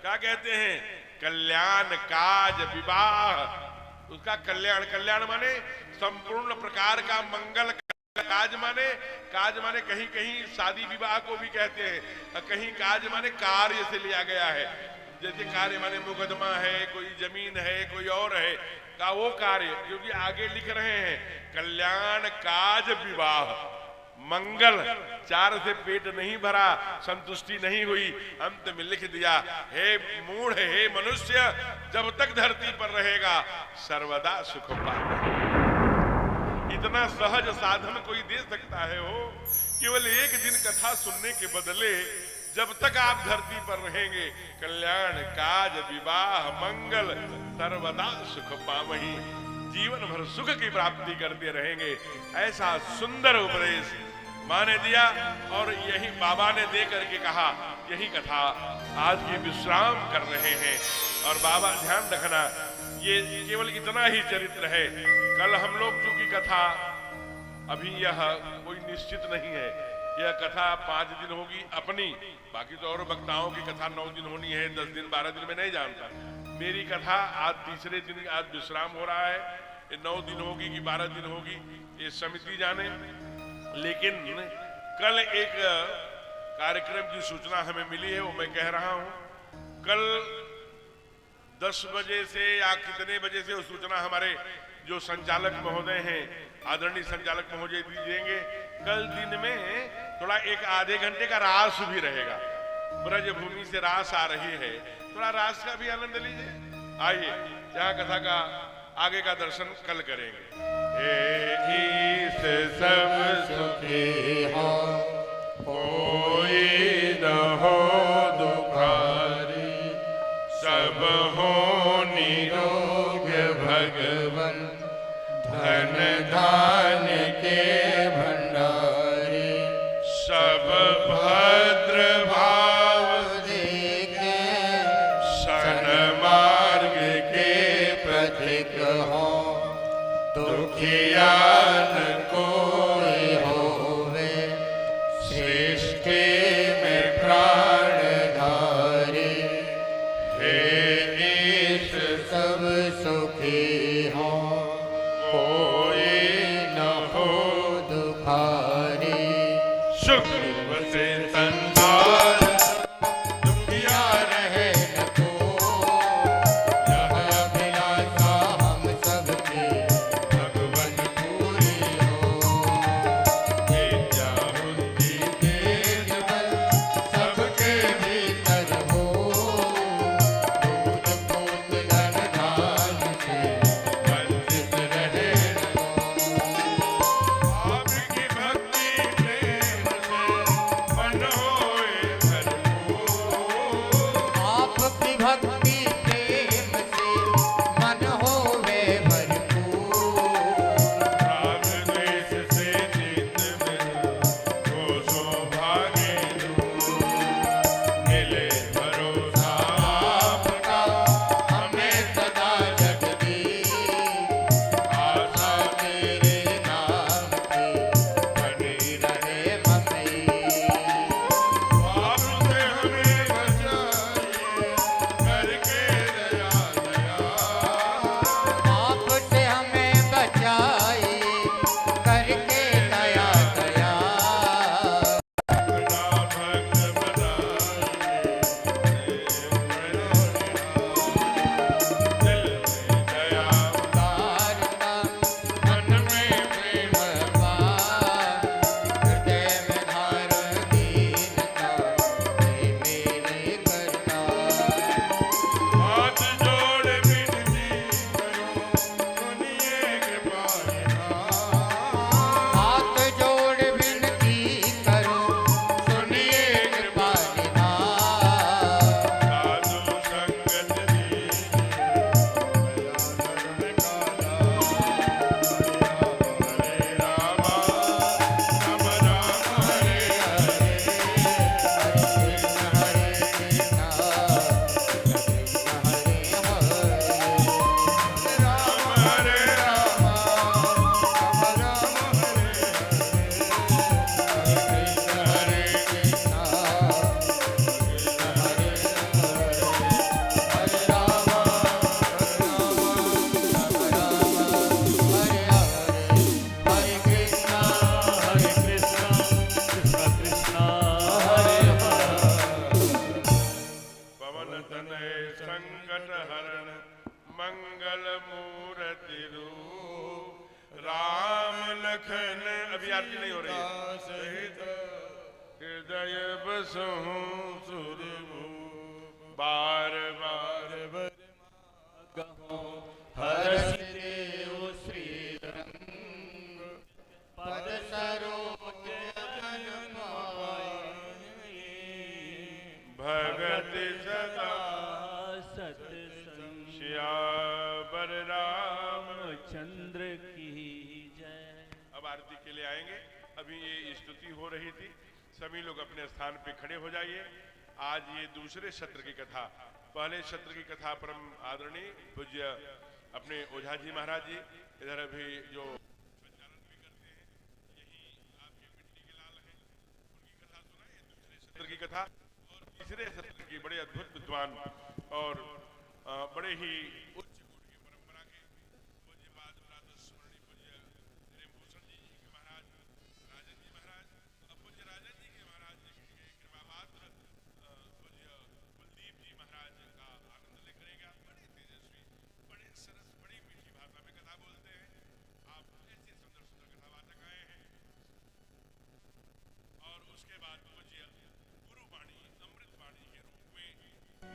क्या कहते हैं, कल्याण काज विवाह, उसका कल्याण, कल्याण माने संपूर्ण प्रकार का मंगल, काज माने कहीं कहीं शादी विवाह को भी कहते हैं, कहीं काज माने कार्य से लिया गया है। जैसे कार्य माने मुकदमा है, कोई जमीन है, कोई और है, का वो कार्य, क्योंकि आगे लिख रहे हैं कल्याण काज विवाह मंगल। 4 से पेट नहीं भरा, संतुष्टि नहीं हुई, अंत में लिख दिया हे मूढ़, हे मनुष्य, जब तक धरती पर रहेगा सर्वदा सुख पाए। इतना सहज साधन कोई दे सकता है हो? केवल एक दिन कथा सुनने के बदले जब तक आप धरती पर रहेंगे कल्याण काज विवाह मंगल सर्वदा सुख पावही, जीवन भर सुख की प्राप्ति करते रहेंगे। ऐसा सुंदर उपदेश माँ ने दिया और यही बाबा ने दे करके कहा, यही कथा आज की विश्राम कर रहे हैं। और बाबा ध्यान रखना, ये केवल इतना ही चरित्र है। कल हम लोग चूंकि कथा अभी यह कोई निश्चित नहीं है, यह कथा 5 दिन होगी अपनी, बाकी तो और वक्ताओं की कथा 9 दिन होनी है, 10 दिन 12 दिन में नहीं जानता। मेरी कथा आज तीसरे दिन, आज विश्राम हो रहा है, 9 दिन होगी कि 12 दिन होगी ये समिति जाने। लेकिन कल एक कार्यक्रम की सूचना हमें मिली है, वो मैं कह रहा हूं। कल 10 बजे से या कितने बजे से वो सूचना हमारे जो संचालक महोदय हैं, आदरणीय संचालक महोदय दीजिएंगे। कल दिन में थोड़ा 1 आधे घंटे का रास भी रहेगा, ब्रज भूमि से रास आ रही है, थोड़ा रास का भी आनंद लीजिए। आइए यहाँ कथा का आगे का दर्शन कल करेंगे। सब सुखी हो, कोई न हो दुखारी, सब हो निरोग भगवन, धन धान के भंडारी, सब भद्र भाव देखे, सन्मार्ग के पथिक हो, दुखिया न कोई होवे, सृष्टि में सब सुखी हो, कोई न हो दुखारी। सुख से संसार दुखिया रहे न को, यह अभिलाषा हम सबकी भगवन पूरी हो। विद्या बुद्धि तेज बल सबके भीतर हो, दूध पूत धन धान से वंचित रहे न को। आपकी भक्ति प्रेम से मन होए भरपूर। आपकी भक्ति प्रेम से मन होवे भरपूर। राग द्वेष से चित्त में हो सौभाग्य दूर। मिले भरोसा आपका हमें सदा जगदीश, आशा तेरे नाम की बनी रहे ममई। आपसे हमें बचाइए करके दया दया। आपसे हमें बचाई करके दया दया। अपना भक्त बनाइए दिल में दया उदारता मन में प्रेम भाव, हृदय में धारण दीनता, हे मेरे करतार। हाथ जोड़ विनती करो सुनिए कृपा निधान। हाथ जोड़ विनती करो सुनिए कृपा निधान। साधु संगत दीजिए दया धर्म काला। हरे रामा राम राम हरे हरे, हरे कृष्ण हरे कृष्ण, कृष्ण हरे हरे। राम हरे राम राम राम हरे हरे। हरे कृष्ण हरे कृष्ण, कृष्ण हरे हरे। हरे राम राम राम हरे हरे। हरे कृष्ण कृष्ण कृष्ण हरे हरे। पवन तनय संकट हरण मंगल मूर्ति रूप। राम लखन अभी आरती नहीं हो रही है। सहित हृदय बसहु सुरभूप। बार बार हर्षि देव श्रीरंग, पद सरोज जन मावई। भगत सदा सत्संग श्यावर राम। चंद्र की जय। अब आरती के लिए आएंगे। अभी ये स्तुति हो रही थी। सभी लोग अपने स्थान पे खड़े हो जाइए। आज ये दूसरे सत्र की कथा, पहले सत्र की कथा परम आदरणीय पूज्य अपने ओझा जी महाराज जी इधर अभी जो संचालन भी करते हैं, यही आपके मिट्टी के लाल हैं, उनकी कथा सुनाइए। दूसरे सत्र की कथा और तीसरे सत्र की बड़े अद्भुत विद्वान और बड़े ही उच्च कोटि की परंपरा के पूज्य पाद प्रातस्मरणीय पूज्य प्रेमभूषण जी के महाराज राजन जी महाराज, अब पूज्य राजन जी के महाराज के कृपा पात्र पूज्य कुलदीप जी महाराज का आनंद ले करेंगे। आप बड़े तेजस्वी, बड़े सरस, बड़ी मीठी भाषा में कथा बोलते हैं। आप ऐसे सुंदर सुंदर कथावाचक आए हैं। और उसके बाद पूज्य गुरुवाणी अमृतवाणी के रूप में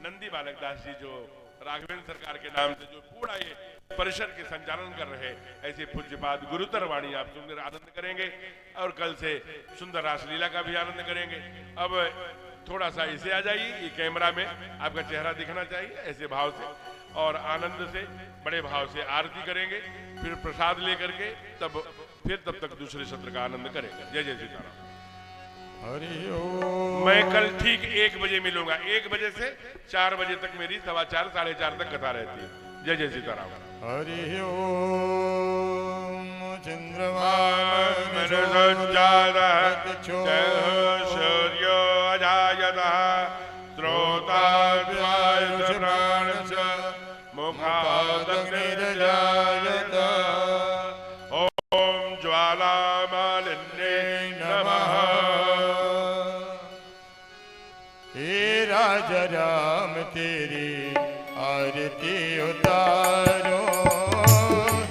नंदी बालक दास जी जो राघवेंद्र सरकार के नाम से जो पूरा ये परिसर के संचालन कर रहे, ऐसे पूज्यपाद गुरुतर वाणी आप सुंदर आनंद करेंगे। और कल से सुंदर रासलीला का भी आनंद करेंगे। अब थोड़ा सा इसे आ जाइए, ये कैमरा में आपका चेहरा दिखना चाहिए, ऐसे भाव से और आनंद से बड़े भाव से आरती करेंगे। फिर प्रसाद लेकर के तब तक दूसरे सत्र का आनंद करेंगे। जय जय सीताराम। हरि ओम। मैं कल ठीक 1 बजे मिलूंगा। 1 बजे से 4 बजे तक मेरी 4:15 साढ़े 4 तक कथा रहती है। जय जय सीताराम। हरि ओम। चंद्रमा सूर्यो अजायतः स्रोता प्राणस्य मुखा तेरी आरती उतारो,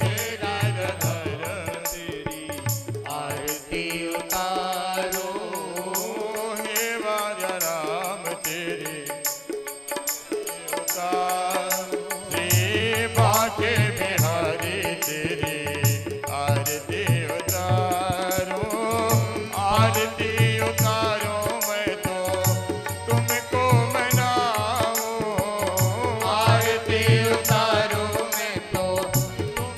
हे राधाधर तेरी आरती उतारो, हे राजा राम तेरी उतारो, श्री बाके बिहारी तेरी आरती उतारो, आरती उतारो मैं तो तुमको मनाऊं, आरती उतारो मैं तो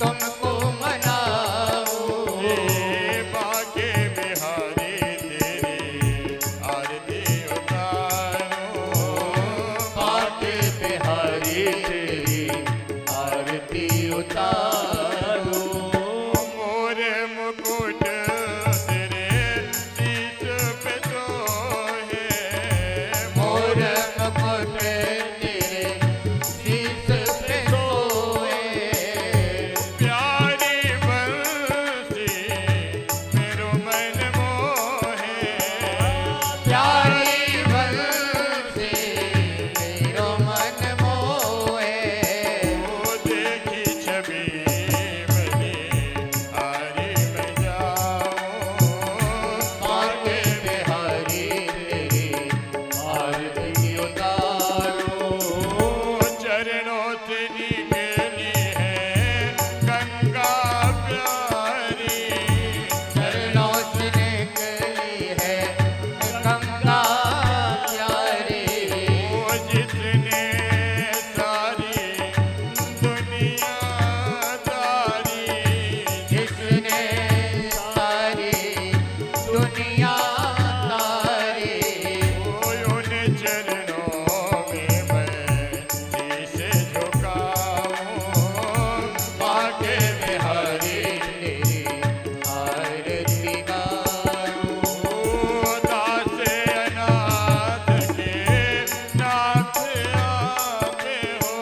तुमको मनाऊं, हे बाके बिहारी तेरी आरती उतारो, बाके बिहारी तेरी आरती उतारो, मोर मुकुट तेरे शीश पे सोहे, मोर मुकुट तेरे शीश पे सोए, प्यारी बंसी मेरो मन मोहे, प्यारी बंसी मेरो मन मोहे, वो देखी छवि बनी हारी में जाऊं, बाके बिहारी तेरी आरती उतारो, चरणों से निकली है गंगा प्यारी, चरणों से निकली है गंगा प्यारी, वो जिसने सारी दुनिया तारी, जिसने सारी दुनिया तारी, वो उन चरणों में मैं शीश झुकाऊं, बाके बिहारी तेरी आरती गाऊं, वो दास अनाथ के नाथ आपे हो,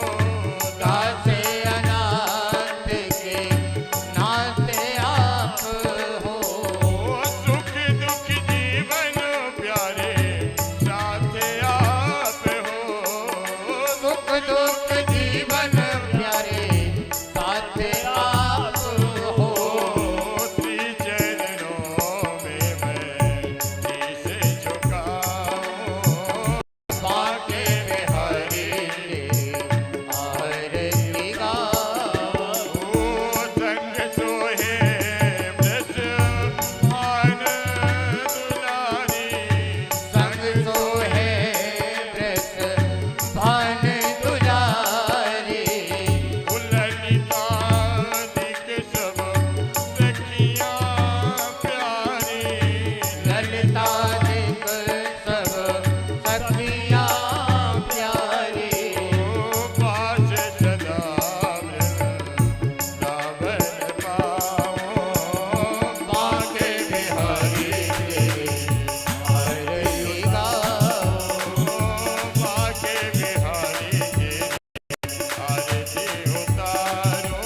दास अनाथ के नाथ आप हो, वो सुख दुख जीवन प्यारे साथ आप हो, सुख दुख जीवन प्यारे साथ आप हो, श्री चरणों में मैं शीश झुकाऊं, बाके बिहारी तेरी आरती गाऊं, वो संग सोहे ब्रज भान दुलारी, संग सोहे ब्रज भान दुलारी, ललिता दिक सब सखियां प्यारी, ललिता दिक सब सखियां प्यारी, ओ पास सदा रावण पाओ, बाके बिहारी तेरी आरती गाऊं, बाके बिहारी तेरी आरती उतारो,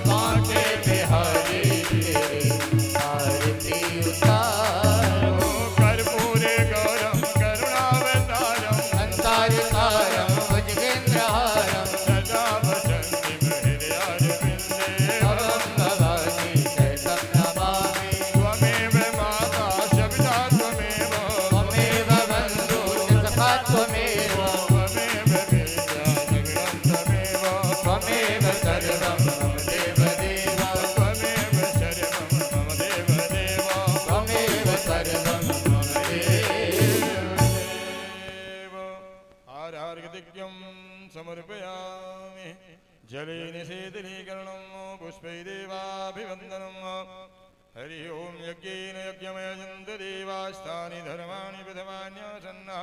बाके बिहारी तेरी आरती उतारो, कर्पूर गौरम करुणावतारम, संसारसारं भुजगेन्द्रहारं, सदा वसन्ति हृदयारविन्दे, भवं भवानी शरणं नमामि, त्वमेव माता शब्दा त्वमेव, त्वमेव बन्धु सखा त्वमेव, त्वमेव विद्या जगदं त्वमेव, त्वमेव सर्वं मम देवदेव, त्वमेव सर्वं मम देवदेव, त्वमेव सर्वं मम देव। आरार्घ्यं समर्पयामि, जले निषेदनीकरणं पुष्पै देवाभिवन्दनं, हरि ओं यज्ञेन यज्ञमयजन्त देवास्तानि धर्माणि प्रथमान्यासन्ना,